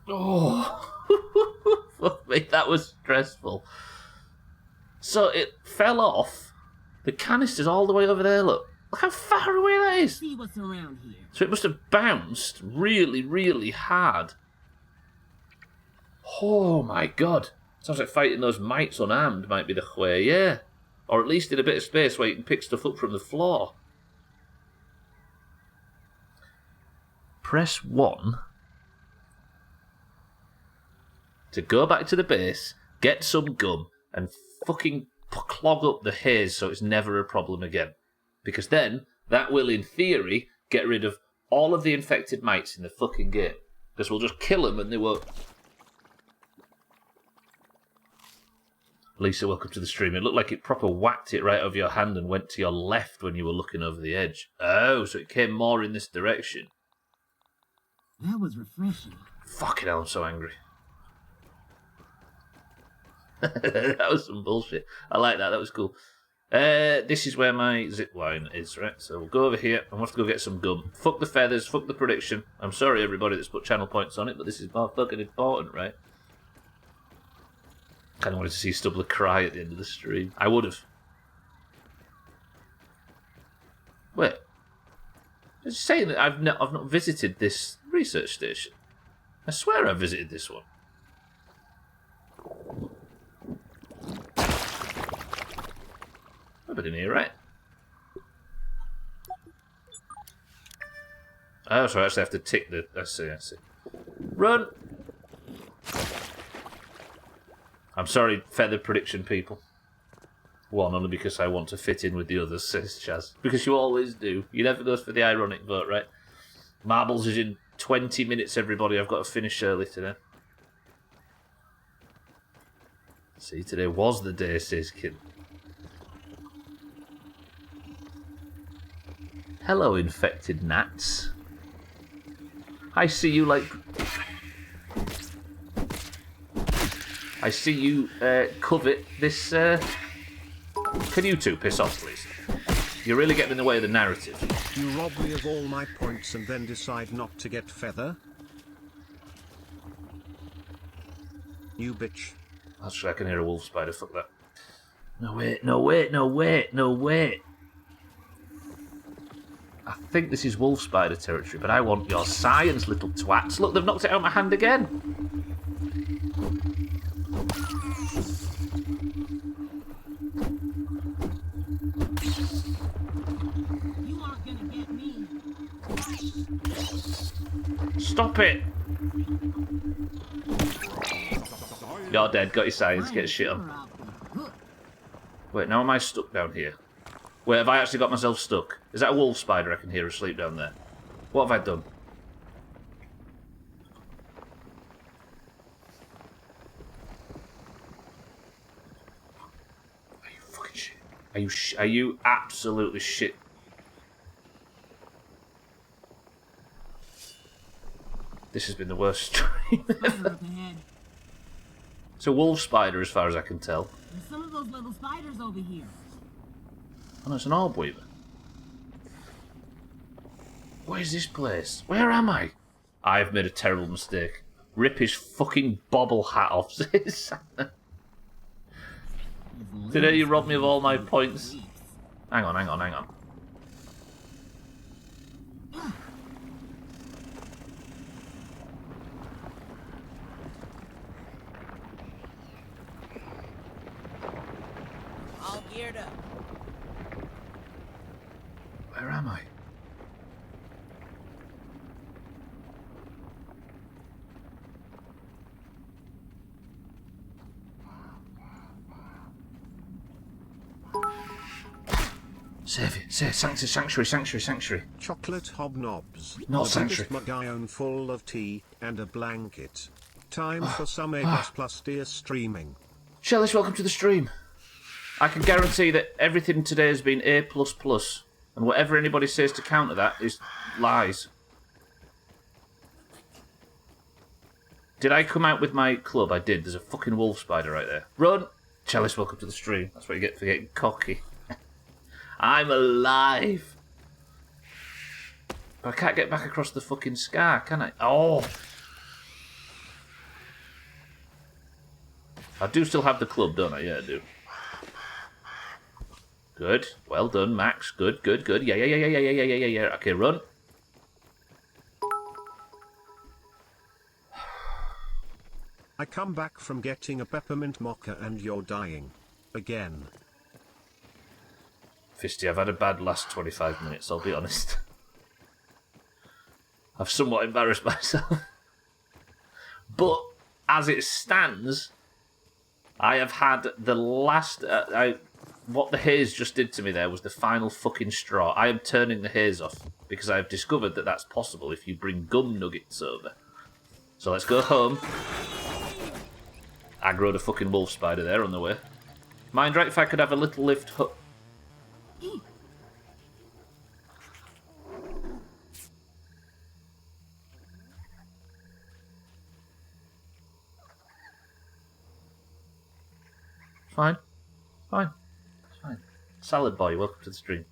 Oh, fuck me, that was stressful. So it fell off. The canister's all the way over there, look. Look how far away that is. See what's around here. So it must have bounced really, really hard. Oh my god. Sounds like fighting those mites unarmed might be the way, yeah. Or at least in a bit of space where you can pick stuff up from the floor. Press 1 to go back to the base, get some gum, and fucking clog up the haze so it's never a problem again. Because then, that will, in theory, get rid of all of the infected mites in the fucking game. Because we'll just kill them and they won't. Lisa, welcome to the stream. It looked like it proper whacked it right over your hand and went to your left when you were looking over the edge. Oh, so it came more in this direction. That was refreshing. Fucking hell, I'm so angry. That was some bullshit. I like that. That was cool. This is where my zip line is, right? So we'll go over here and we'll have to go get some gum. Fuck the feathers, fuck the prediction. I'm sorry, everybody that's put channel points on it, but this is more fucking important, right? Kind of wanted to see Stubbler cry at the end of the stream. I would have. Wait. I was saying that I've not visited this research station. I swear I visited this one. I've been in here, right? Oh, so I actually have to tick the... I see. Run! I'm sorry, feather prediction people. One, only because I want to fit in with the others, says Chaz. Because you always do. You never go for the ironic vote, right? Marbles is in 20 minutes, everybody. I've got to finish early today. See, today was the day, says Kid. Hello, infected gnats. I see you like... I see you covet this... Can you two piss off, please? You're really getting in the way of the narrative. You rob me of all my points and then decide not to get feather? You bitch. Actually, I can hear a wolf spider. Fuck that. No, wait. I think this is wolf spider territory, but I want your science, little twats. Look, they've knocked it out of my hand again. You aren't gonna get me. Stop it. You're dead. Got your science. Get shit on. Wait, now am I stuck down here? Wait, have I actually got myself stuck? Is that a wolf spider I can hear asleep down there? What have I done? Are you fucking shit? Are you absolutely shit? This has been the worst stream ever. It's a wolf spider as far as I can tell. There's some of those little spiders over here. Oh no, it's an orb weaver. Where's this place? Where am I? I've made a terrible mistake. Rip his fucking bobble hat off. Today you robbed me of all my points. Hang on. All geared up. Where am I? Save it. Sanctuary. Chocolate hobnobs. Not the sanctuary. biggest mug I own full of tea and a blanket. Time for some A++ dear streaming. Shellis, welcome to the stream. I can guarantee that everything today has been A++, and whatever anybody says to counter that is lies. Did I come out with my club? I did. There's a fucking wolf spider right there. Run! Chalice, welcome to the stream. That's what you get for getting cocky. I'm alive! But I can't get back across the fucking scar, can I? Oh! I do still have the club, don't I? Yeah, I do. Good. Well done, Max. Good. Yeah. Okay, run. I come back from getting a peppermint mocha and you're dying. Again. Fisty, I've had a bad last 25 minutes, I'll be honest. I've somewhat embarrassed myself. But, as it stands, I have had the last... what the haze just did to me there was the final fucking straw. I am turning the haze off, because I have discovered that that's possible if you bring gum nuggets over. So let's go home. Aggroed a fucking wolf spider there on the way. Mind right if I could have a little lift... Fine. It's fine. Salad boy, welcome to the stream.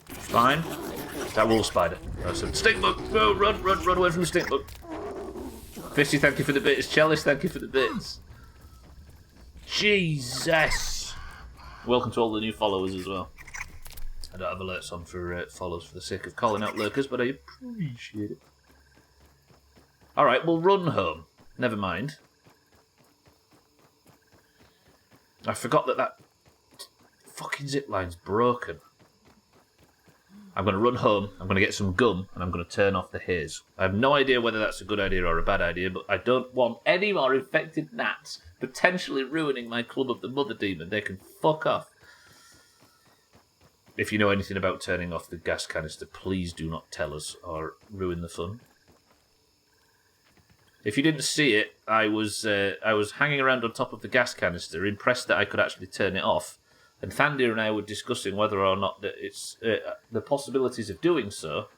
Fine. That wolf spider. Oh, some stink bug. No, run away from the stink bug. Fishy, thank you for the bits. Chalice, thank you for the bits. Jesus. Welcome to all the new followers as well. I don't have alerts on for follows for the sake of calling out lurkers, but I appreciate it. Alright, we'll run home. Never mind. I forgot that fucking zip line's broken. I'm going to run home, I'm going to get some gum, and I'm going to turn off the haze. I have no idea whether that's a good idea or a bad idea, but I don't want any more infected gnats potentially ruining my club of the Mother Demon. They can fuck off. If you know anything about turning off the gas canister, please do not tell us or ruin the fun. If you didn't see it, I was hanging around on top of the gas canister, impressed that I could actually turn it off. And Thandir and I were discussing whether or not that it's the possibilities of doing so.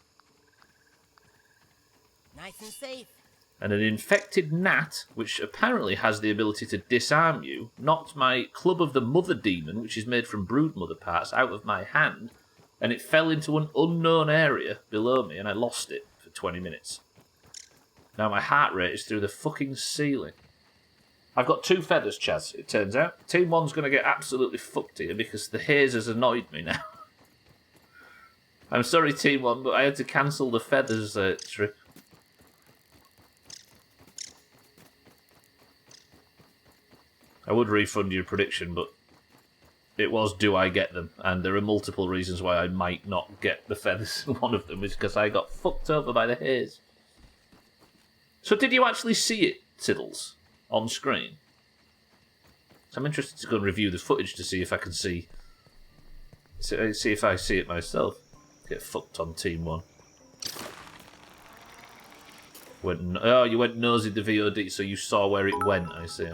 Nice and safe. And an infected gnat, which apparently has the ability to disarm you, knocked my club of the Mother Demon, which is made from broodmother parts, out of my hand, and it fell into an unknown area below me, and I lost it for 20 minutes. Now my heart rate is through the fucking ceiling. I've got 2 feathers, Chaz, it turns out. Team 1's going to get absolutely fucked here because the haze has annoyed me now. I'm sorry, Team 1, but I had to cancel the feathers trip. I would refund your prediction, but it was, do I get them? And there are multiple reasons why I might not get the feathers. One of them is because I got fucked over by the haze. So did you actually see it, Tiddles, on screen? So I'm interested to go and review the footage to see if I can see if I see it myself. Get fucked on Team 1. Oh, you went nosy the VOD, so you saw where it went. I see.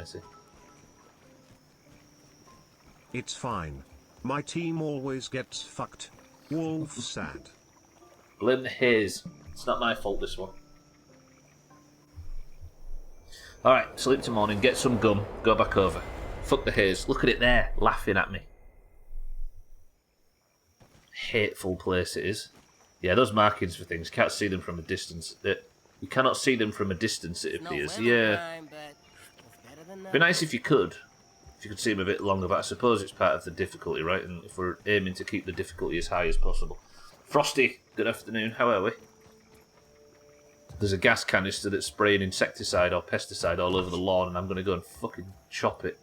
It's fine. My team always gets fucked. Wolf sad. Blame the haze. It's not my fault, this one. Alright, sleep till morning, get some gum, go back over. Fuck the haze. Look at it there, laughing at me. Hateful place it is. Yeah, those markings for things, can't see them from a distance. You cannot see them from a distance, it appears. Yeah. It'd be nice if you could. If you could see them a bit longer, but I suppose it's part of the difficulty, right? And if we're aiming to keep the difficulty as high as possible. Frosty, good afternoon, how are we? There's a gas canister that's spraying insecticide or pesticide all over the lawn, and I'm going to go and fucking chop it.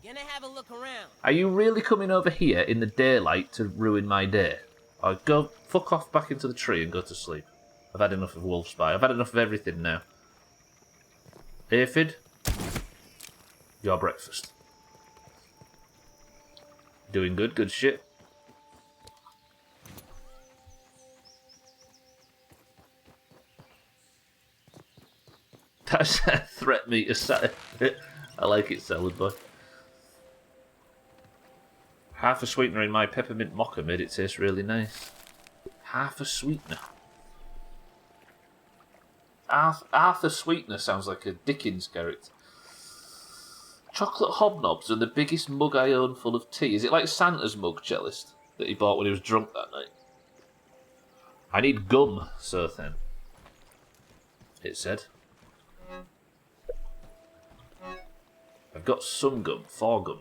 Gonna have a look around. Are you really coming over here in the daylight to ruin my day? Or go fuck off back into the tree and go to sleep. I've had enough of Wolf Spy. I've had enough of everything now. Aphid, your breakfast. Doing good, good shit. That's a threat meter salad. I like it, salad boy. Half a sweetener in my peppermint mocha made it taste really nice. Half a sweetener. Half a sweetener sounds like a Dickens character. Chocolate hobnobs are the biggest mug I own full of tea. Is it like Santa's mug, cellist, that he bought when he was drunk that night? I need gum, so then. It said. I've got some gum, 4 gum.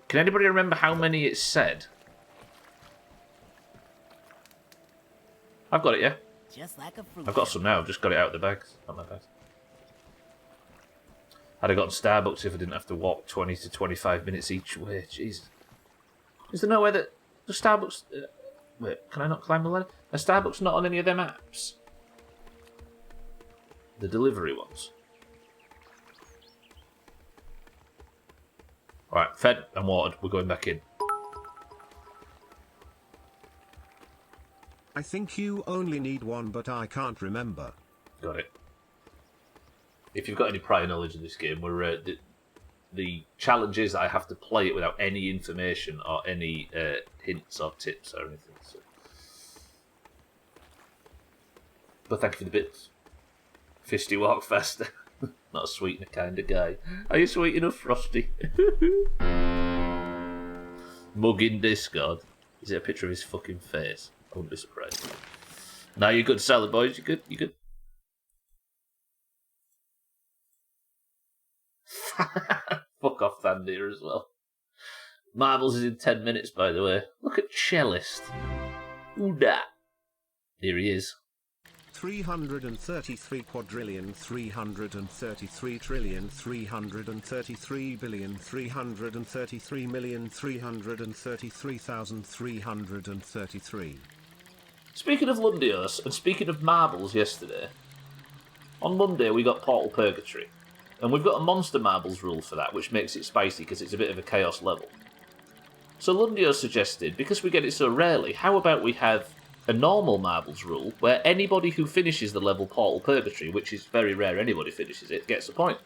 Can anybody remember how many it said? I've got it, yeah. Just like a fruit. I've got some now, I've just got it out of the bags. Not my bags. I'd have gotten Starbucks if I didn't have to walk 20 to 25 minutes each way. Jeez. Is there no way that the Starbucks... wait, can I not climb the ladder? Are Starbucks not on any of them apps? The delivery ones. Alright, fed and watered. We're going back in. I think you only need one, but I can't remember. Got it. If you've got any prior knowledge of this game, we're the challenge is that I have to play it without any information or any hints or tips or anything. So. But thank you for the bits. Fisty walk faster. Not a sweetener kind of guy. Are you sweet enough, Frosty? Mug in Discord. Is it a picture of his fucking face? I wouldn't be surprised. Now you're good, salad boys. You good? You good? Fuck off, Thandir as well. Marbles is in 10 minutes, by the way. Look at Cellist. Who dat? Here he is. 333 quadrillion 333 trillion 333 billion 333 million 333,333. Speaking of Lundios, and speaking of marbles yesterday, on Monday we got Portal Purgatory, and we've got a Monster Marbles rule for that, which makes it spicy because it's a bit of a chaos level. So Lundio suggested, because we get it so rarely, how about we have a normal marbles rule where anybody who finishes the level Portal Purgatory, which is very rare anybody finishes it, gets a point.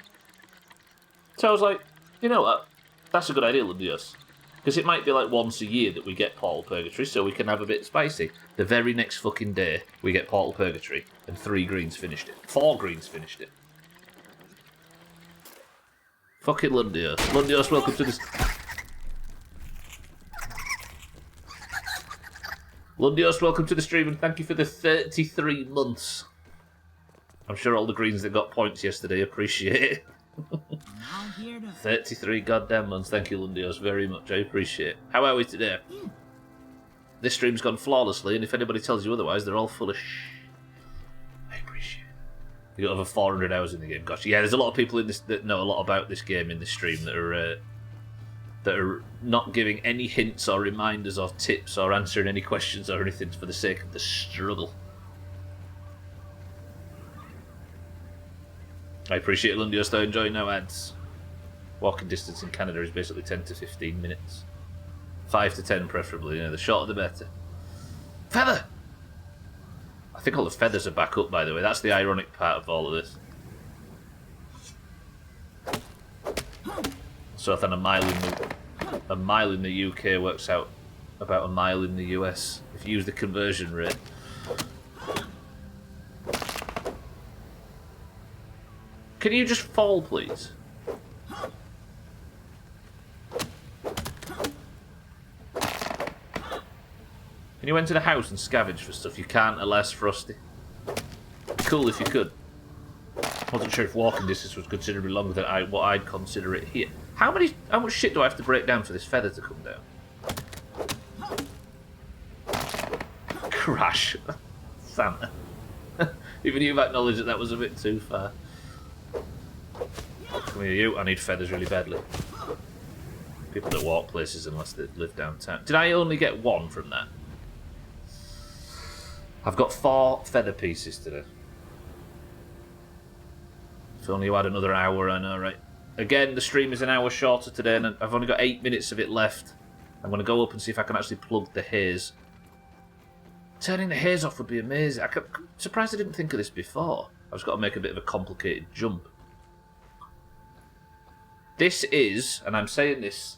So I was like, you know what, that's a good idea, Lundios. Because it might be like once a year that we get Portal Purgatory, so we can have a bit spicy. The very next fucking day, we get Portal Purgatory, and 3 greens finished it. 4 greens finished it. Fuck it, Lundios. Lundios, welcome to this... Lundios, welcome to the stream, and thank you for the 33 months. I'm sure all the greens that got points yesterday appreciate it. 33 goddamn months. Thank you, Lundios, very much. I appreciate it. How are we today? This stream's gone flawlessly, and if anybody tells you otherwise, they're all full of shh. I appreciate it. You got over 400 hours in the game. Gosh, yeah, there's a lot of people in this that know a lot about this game in this stream that are not giving any hints or reminders or tips or answering any questions or anything for the sake of the struggle. I appreciate Lundios though, enjoying no ads. Walking distance in Canada is basically 10 to 15 minutes. 5 to 10 preferably, the shorter the better. Feather! I think all the feathers are back up, by the way. That's the ironic part of all of this. So then a mile in the UK works out about a mile in the US, if you use the conversion rate. Can you just fall, please? Can you enter the house and scavenge for stuff? You can't, alas, Frosty. Cool if you could. Wasn't sure if walking distance was considerably longer than what I'd consider it here. How much shit do I have to break down for this feather to come down? Crash. Santa. Even you've acknowledged that was a bit too far. Come here, you. I need feathers really badly. People that walk places unless they live downtown. Did I only get one from that? I've got 4 feather pieces today. If only you had another hour, I know, right? Again, the stream is an hour shorter today, and I've only got 8 minutes of it left. I'm going to go up and see if I can actually plug the haze. Turning the haze off would be amazing. I'm surprised I didn't think of this before. I've just got to make a bit of a complicated jump. This is, and I'm saying this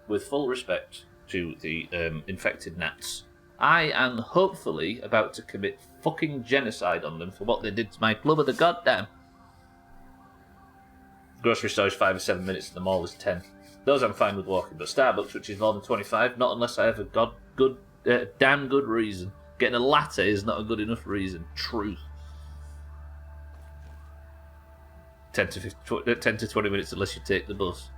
with full respect to the infected gnats, I am hopefully about to commit fucking genocide on them for what they did to my club of the goddamn. Grocery store is 5 or 7 minutes, and the mall is 10. Those I'm fine with walking, but Starbucks, which is more than 25, not unless I have a damn good reason. Getting a latte is not a good enough reason. Truth. 10 to 20 minutes unless you take the bus.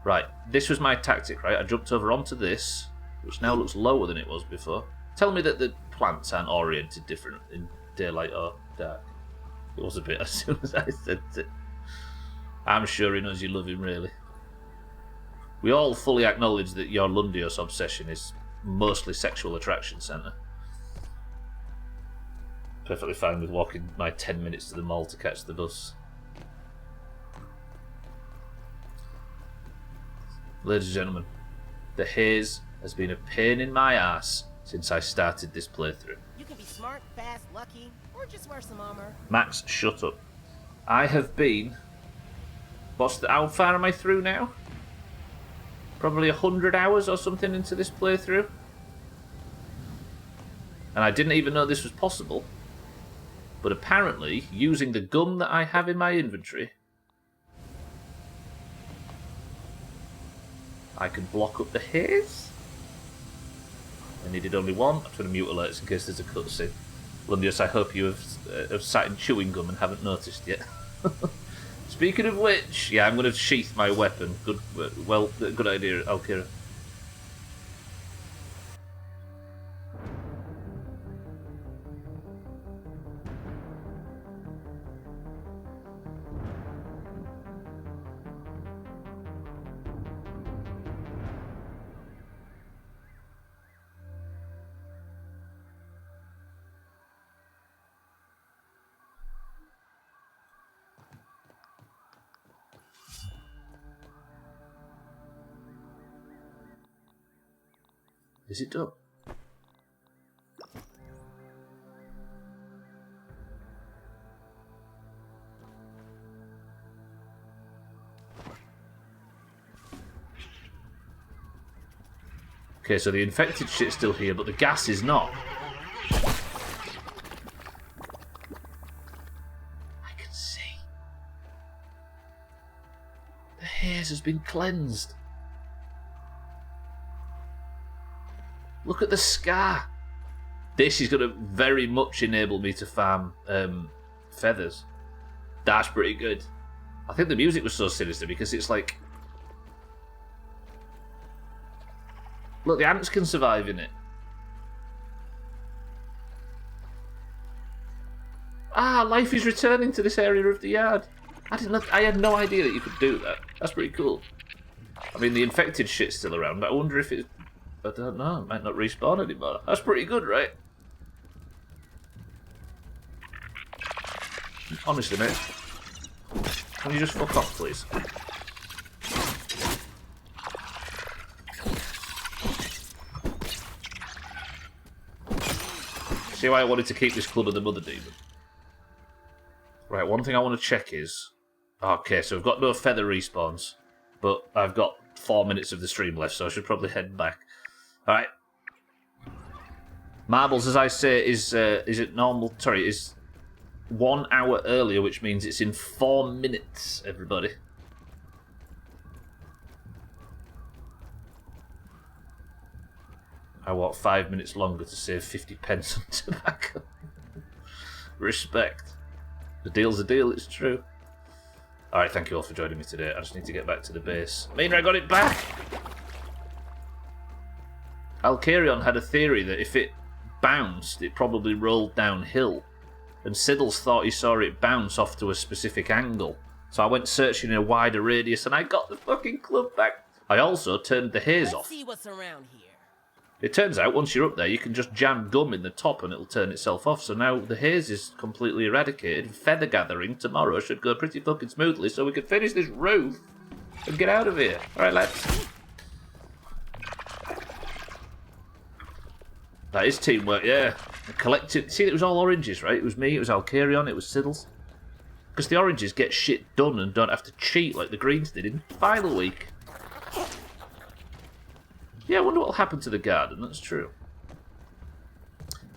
Right, this was my tactic, right? I jumped over onto this, which now looks lower than it was before. Tell me that the plants aren't oriented different in daylight or dark. It was a bit as soon as I said it. I'm sure he knows you love him, really. We all fully acknowledge that your Lundios obsession is mostly sexual attraction centre. Perfectly fine with walking my 10 minutes to the mall to catch the bus. Ladies and gentlemen, the haze has been a pain in my ass since I started this playthrough. You can be smart, fast, lucky, or just wear some armor. Max, shut up. I have been... how far am I through now? Probably 100 hours or something into this playthrough. And I didn't even know this was possible. But apparently, using the gum that I have in my inventory, I can block up the haze. I needed only one. I'm going to mute alerts in case there's a cutscene. Lundius, I hope you have sat in chewing gum and haven't noticed yet. Speaking of which, yeah, I'm going to sheath my weapon. Good idea, Alkira. Is it done? Okay, so the infected shit's still here, but the gas is not. I can see. The haze has been cleansed. Look at the scar. This is going to very much enable me to farm feathers. That's pretty good. I think the music was so sinister because it's like... Look, the ants can survive in it. Ah, life is returning to this area of the yard. I had no idea that you could do that. That's pretty cool. I mean, the infected shit's still around, but I wonder if it's... I don't know, it might not respawn anymore. That's pretty good, right? Honestly, mate. Can you just fuck off, please? See why I wanted to keep this Club of the Mother Demon? Right, one thing I want to check is... Okay, so we've got no feather respawns, but I've got 4 minutes of the stream left, so I should probably head back. Alright. Marbles, as I say, is it normal? Sorry, is 1 hour earlier, which means it's in 4 minutes, everybody. I want 5 minutes longer to save 50 pence on tobacco. Respect. The deal's a deal, it's true. Alright, thank you all for joining me today. I just need to get back to the base. Mina, I got it back! Alcarion had a theory that if it bounced, it probably rolled downhill. And Siddles thought he saw it bounce off to a specific angle. So I went searching in a wider radius and I got the fucking club back. I also turned the haze off. Let's see what's around here. It turns out once you're up there, you can just jam gum in the top and it'll turn itself off. So now the haze is completely eradicated. Feather gathering tomorrow should go pretty fucking smoothly so we can finish this roof and get out of here. Alright, lads. That is teamwork, yeah. The collective. See, it was all oranges, right? It was me, it was Alcarion, it was Siddles. Because the oranges get shit done and don't have to cheat like the greens did in final week. Yeah, I wonder what'll happen to the garden, that's true.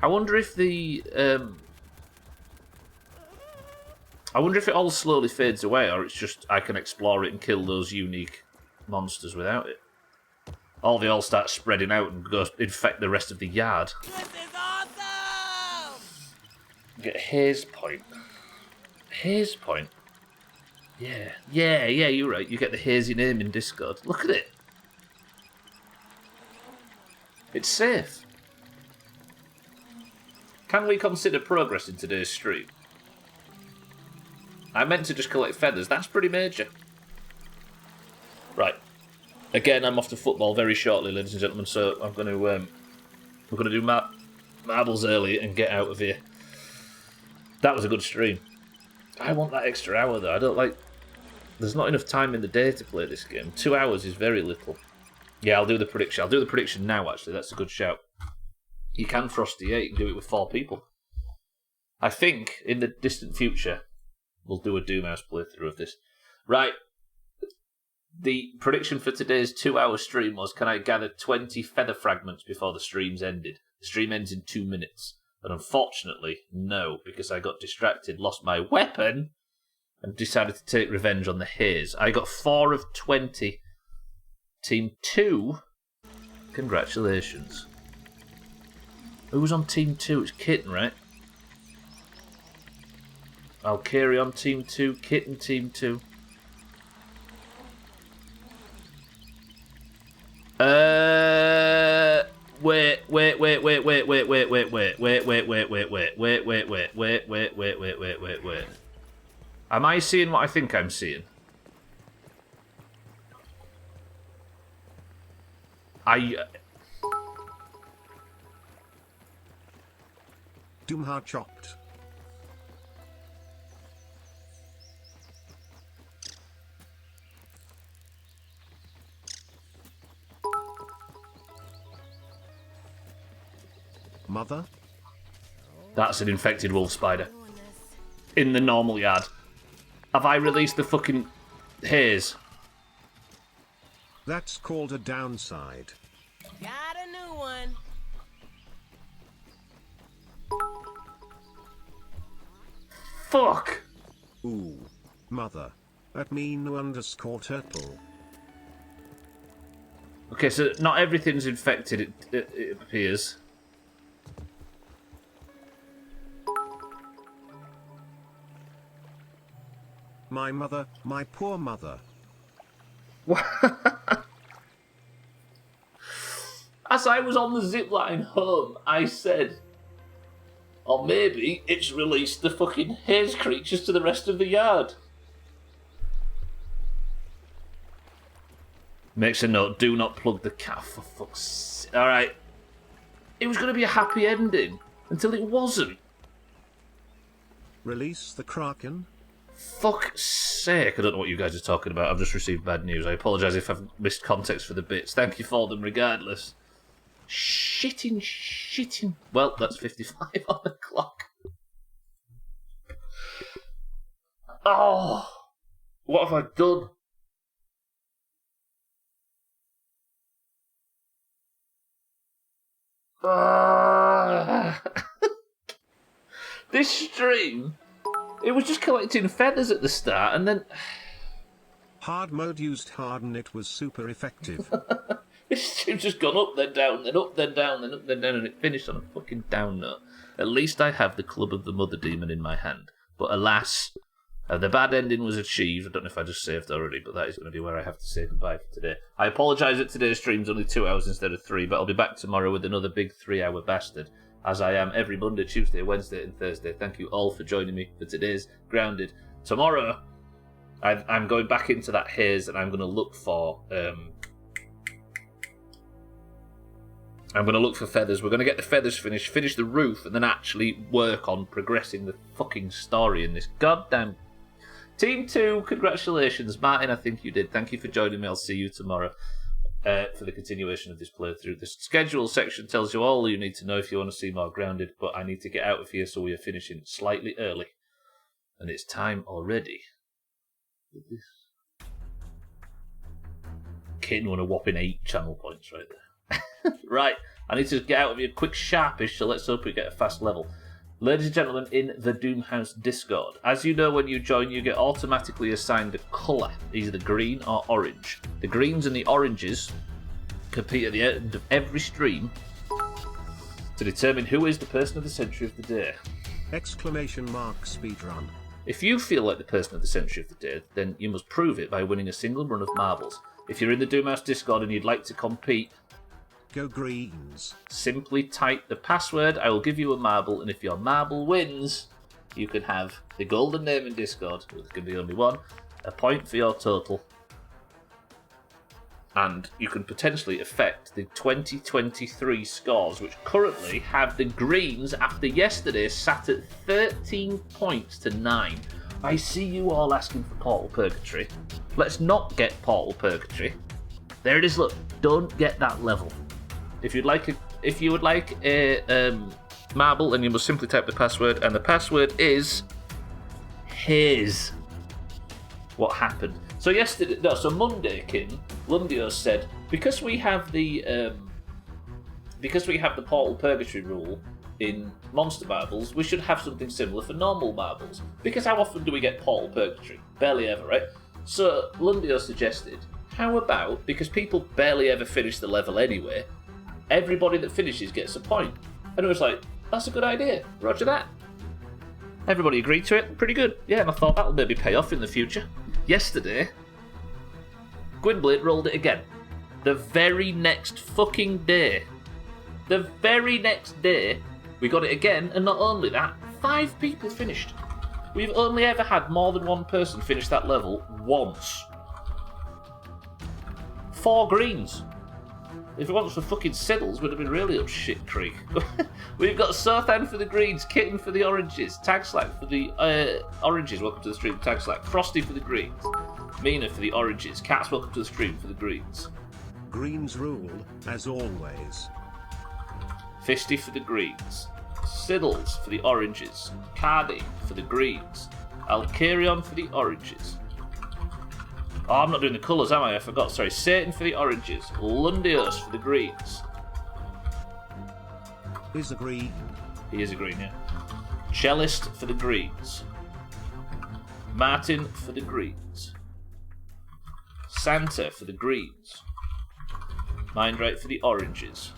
I wonder if the... I wonder if it all slowly fades away, or it's just I can explore it and kill those unique monsters without it. Or they all start spreading out and go infect the rest of the yard. This is awesome! Get Haze Point. Haze Point? Yeah, you're right. You get the hazy name in Discord. Look at it. It's safe. Can we consider progress in today's stream? I meant to just collect feathers. That's pretty major. Right. Again, I'm off to football very shortly, ladies and gentlemen. So I'm going to we're going to do marbles early and get out of here. That was a good stream. I want that extra hour though. I don't like. There's not enough time in the day to play this game. 2 hours is very little. Yeah, I'll do the prediction. I'll do the prediction now. Actually, that's a good shout. You can Frosty, yeah. You can do it with 4 people. I think in the distant future we'll do a Doomhaus playthrough of this. Right. The prediction for today's 2-hour stream was: can I gather 20 feather fragments before the stream's ended? The stream ends in 2 minutes. And unfortunately, no, because I got distracted, lost my weapon, and decided to take revenge on the haze. I got 4 of 20. Team 2, congratulations. Who was on Team 2? It's Kitten, right? I'll carry on Team 2, Kitten Team 2. Wait. Am I seeing what I think I'm seeing? Doomhaus chopped. Mother? That's an infected wolf spider. In the normal yard. Have I released the fucking haze? That's called a downside. Got a new one. Fuck! Ooh. Mother. That mean _turtle. Okay, so not everything's infected, it appears. My mother, my poor mother. As I was on the zipline home, I said, or maybe it's released the fucking haze creatures to the rest of the yard. Makes a note, do not plug the cat, for fuck's sake. Alright. It was going to be a happy ending, until it wasn't. Release the Kraken? Fuck's sake, I don't know what you guys are talking about. I've just received bad news. I apologise if I've missed context for the bits. Thank you for them regardless. Shitting. Well, that's 55 on the clock. Oh, what have I done? This stream, it was just collecting feathers at the start, and then Hard mode used hard and it was super effective. this stream's just gone up, then down, then up, then down, then up, then down, and it finished on a fucking down note. At least I have the Club of the Mother Demon in my hand. But alas, the bad ending was achieved. I don't know if I just saved already, but that is going to be where I have to say goodbye for today. I apologise that today's stream's only 2 hours instead of 3, but I'll be back tomorrow with another big 3-hour bastard, as I am every Monday, Tuesday, Wednesday and Thursday. Thank you all for joining me for today's Grounded. Tomorrow, I'm going back into that haze, and I'm going to look for... I'm going to look for feathers. We're going to get the feathers finished, finish the roof, and then actually work on progressing the fucking story in this goddamn... Team 2, congratulations. Martin, I think you did. Thank you for joining me. I'll see you tomorrow for the continuation of this playthrough. The schedule section tells you all you need to know if you want to see more Grounded, but I need to get out of here, so we are finishing slightly early. And it's time already. Kitten won a whopping 8 channel points right there. Right, I need to get out of here quick sharpish, so let's hope we get a fast level. Ladies and gentlemen, in the Doomhaus Discord, as you know, when you join, you get automatically assigned a colour, either green or orange. The greens and the oranges compete at the end of every stream to determine who is the person of the century of the day. Exclamation mark speedrun. If you feel like the person of the century of the day, then you must prove it by winning a single run of marbles. If you're in the Doomhaus Discord and you'd like to compete, go greens. Simply type the password, I will give you a marble, and if your marble wins, you can have the golden name in Discord, there can be only one, a point for your total, and you can potentially affect the 2023 scores, which currently have the greens, after yesterday, sat at 13 points to 9. I see you all asking for Portal Purgatory. Let's not get Portal Purgatory. There it is, look, don't get that level. If you would like a marble, then you must simply type the password, and the password is his. What happened? So Monday, Kitten Lundio said, because we have the Portal Purgatory rule in Monster Marbles, we should have something similar for normal marbles. Because how often do we get Portal Purgatory? Barely ever, right? So Lundio suggested, how about, because people barely ever finish the level anyway, everybody that finishes gets a point. And it was like, that's a good idea. Roger that. Everybody agreed to it. Pretty good. Yeah, and I thought that'll maybe pay off in the future. Yesterday, Gwynblade rolled it again. The very next fucking day. We got it again, and not only that, 5 people finished. We've only ever had more than one person finish that level once. 4 greens. If it wasn't for fucking Siddles, we'd have been really up shit creek. We've got Sothan for the greens, Kitten for the oranges, Tagslack for the oranges, welcome to the stream, Tagslack, Frosty for the greens, Mina for the oranges, Cats, welcome to the stream for the greens. Greens rule, as always. Fisty for the greens, Siddles for the oranges, Cardi for the greens, Alcarion for the oranges. Oh, I'm not doing the colours, am I? I forgot. Sorry. Satan for the oranges. Lundios for the greens. Is a green. He is a green, yeah. Cellist for the greens. Martin for the greens. Santa for the greens. Mindrate for the oranges.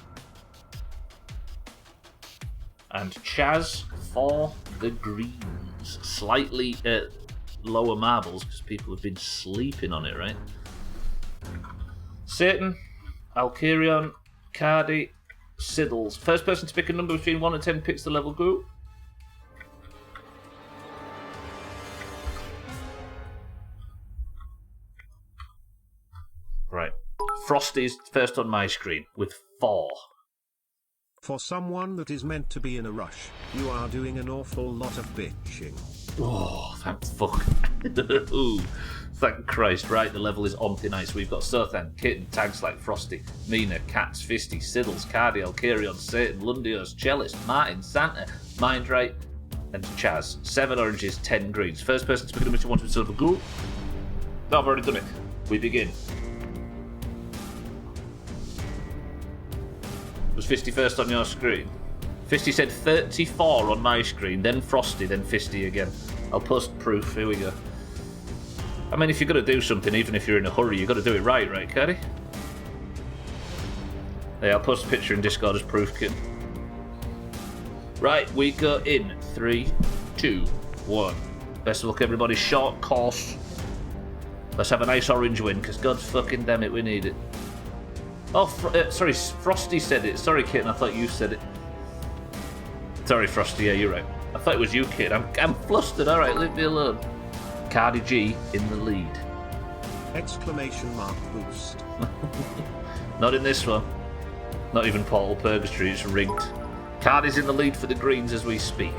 And Chaz for the greens. Slightly lower marbles because people have been sleeping on it, right? Satan, Alcarion, Cardi, Siddles. First person to pick a number between 1 and 10 picks the level group. Right. Frosty's first on my screen with 4. For someone that is meant to be in a rush, you are doing an awful lot of bitching. Oh, thank fuck. Ooh, Thank Christ. Right, the level is on thin ice. We've got Sothan, Kitten, Tags like Frosty, Mina, Cats, Fisty, Siddles, Cardi, Alcarion, Satan, Lundios, Cellist, Martin, Santa, Mindright, and Chaz. 7 oranges, 10 greens. First person to pick up Mr. 1 with silver. Go. No, I've already done it. We begin. Was Fisty first on your screen? Fisty said 34 on my screen, then Frosty, then Fisty again. I'll post proof. Here we go. I mean, if you're going to do something, even if you're in a hurry, you've got to do it right, Cardi? Yeah, I'll post a picture in Discord as proof, kid. Right, we go in 3, 2, 1. Best of luck, everybody. Short course. Let's have a nice orange win, because God fucking damn it, we need it. Oh, sorry, Frosty said it. Sorry, Kitten, I thought you said it. Sorry, Frosty, yeah, you're right. I thought it was you, kid. I'm flustered. All right, leave me alone. Cardi G in the lead. Exclamation mark boost. Not in this one. Not even Portal Purgatory. It's rigged. Cardi's in the lead for the greens as we speak.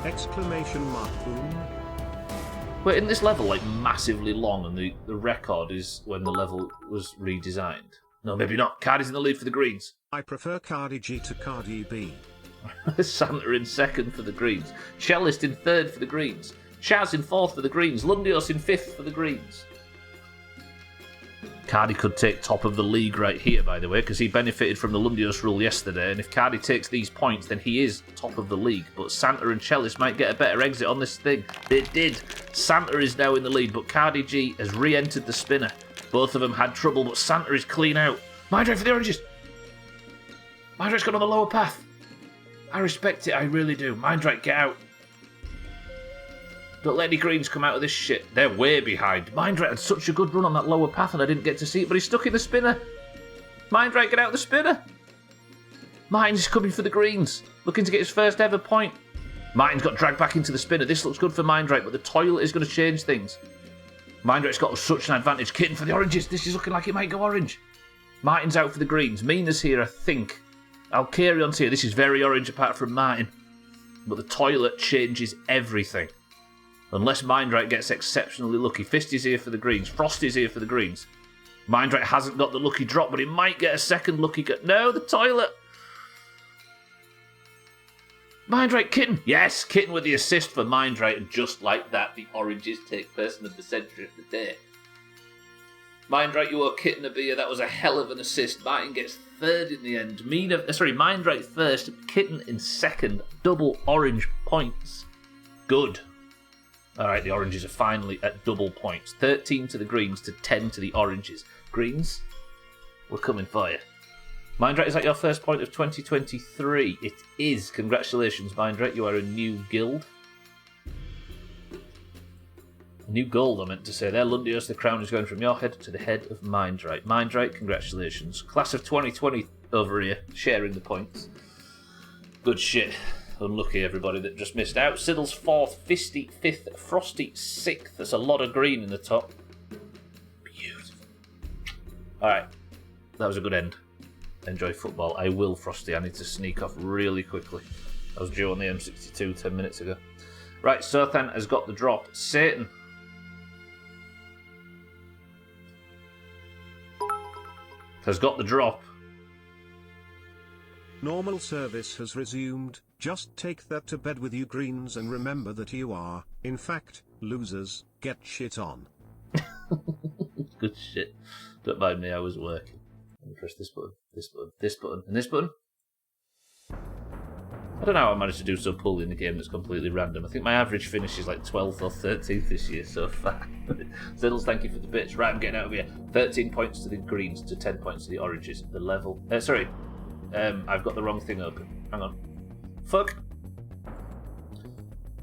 Exclamation mark boom. Wait, isn't this level like massively long and the record is when the level was redesigned? No, maybe not. Cardi's in the lead for the greens. I prefer Cardi G to Cardi B. Santa in second for the greens. Cellist in third for the greens. Chaz in fourth for the greens. Lundios in fifth for the greens. Cardi could take top of the league right here, by the way, because he benefited from the Lundios rule yesterday, and if Cardi takes these points, then he is top of the league. But Santa and Cellist might get a better exit on this thing. They did. Santa is now in the lead, but Cardi G has re-entered the spinner. Both of them had trouble, but Santa is clean out. Mindright for the oranges. Mindright's got on the lower path. I respect it, I really do. Mindright, get out. Don't let any greens come out of this shit. They're way behind. Mindright had such a good run on that lower path and I didn't get to see it, but he's stuck in the spinner. Mindright, get out of the spinner. Mine's coming for the greens. Looking to get his first ever point. Mine's got dragged back into the spinner. This looks good for Mindright, but the toilet is going to change things. Mindright's got such an advantage. Kitten for the oranges. This is looking like it might go orange. Martin's out for the greens. Mina's here, I think. Alcarion's here. This is very orange apart from Martin. But the toilet changes everything. Unless Mindright gets exceptionally lucky. Fisty's here for the greens. Frosty's here for the greens. Mindright hasn't got the lucky drop, but he might get a second lucky go. No, the toilet. Mindright, Kitten. Yes, Kitten with the assist for Mindright. And just like that, the oranges take person of the century of the day. Mindright, you owe Kitten a beer. That was a hell of an assist. Martin gets third in the end. Mindright first. Kitten in second. Double orange points. Good. Alright, the oranges are finally at double points. 13 to the greens to 10 to the oranges. Greens, we're coming for you. Mindright, is that your first point of 2023? It is. Congratulations, Mindright. You are a new guild. New gold, I meant to say there. Lundios, the crown is going from your head to the head of Mindright. Mindright, congratulations. Class of 2020 over here, sharing the points. Good shit. Unlucky everybody that just missed out. Siddle's 4th, Fisty 5th, Frosty 6th. That's a lot of green in the top. Beautiful. Alright, that was a good end. Enjoy football. I will, Frosty. I need to sneak off really quickly. I was due on the M62 10 minutes ago. Right, Sothan has got the drop. Satan. Has got the drop. Normal service has resumed. Just take that to bed with you greens and remember that you are, in fact, losers. Get shit on. Good shit. Don't mind me, I was working. Let me press this button, this button, this button, and this button. I don't know how I managed to do so poorly in the game that's completely random. I think my average finish is like 12th or 13th this year so far. Ziddles, thank you for the bits. Right, I'm getting out of here. 13 points to the greens to 10 points to the oranges. The level... I've got the wrong thing open. Hang on. Fuck.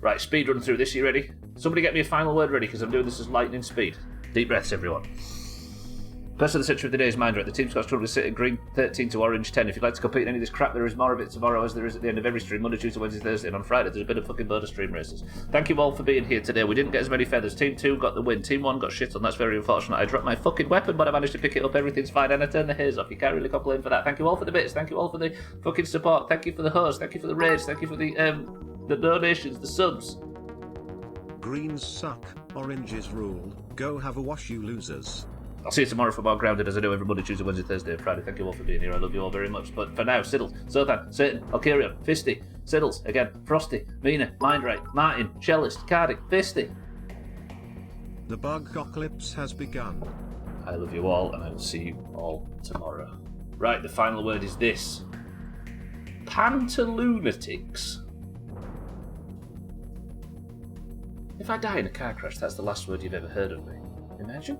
Right, speed run through this. You ready? Somebody get me a final word ready because I'm doing this as lightning speed. Deep breaths, everyone. Person of the century of the day is Mindright. The team score's currently sitting green 13 to orange 10. If you'd like to compete in any of this crap, there is more of it tomorrow as there is at the end of every stream. Monday, Tuesday, Wednesday, Thursday, and on Friday there's a bit of fucking bonus stream races. Thank you all for being here today. We didn't get as many feathers. Team 2 got the win. Team 1 got shit on. That's very unfortunate. I dropped my fucking weapon, but I managed to pick it up. Everything's fine, and I turned the haze off. You can't really complain for that. Thank you all for the bits. Thank you all for the fucking support. Thank you for the host. Thank you for the raids. Thank you for the donations, the subs. greens suck, oranges rule, go have a wash you losers. I'll see you tomorrow for more Grounded, as I do every Monday, Tuesday, Wednesday, Thursday, and Friday. Thank you all for being here. I love you all very much. But for now, Siddles, Sothan, Satan, Alkirion, Fisty, Siddles, again, Frosty, Mina, Mindray, Martin, Shellist, Cardiff, Fisty. The bug-ocalypse has begun. I love you all, and I will see you all tomorrow. Right, the final word is this. Pantalunatics. If I die in a car crash, that's the last word you've ever heard of me. Imagine?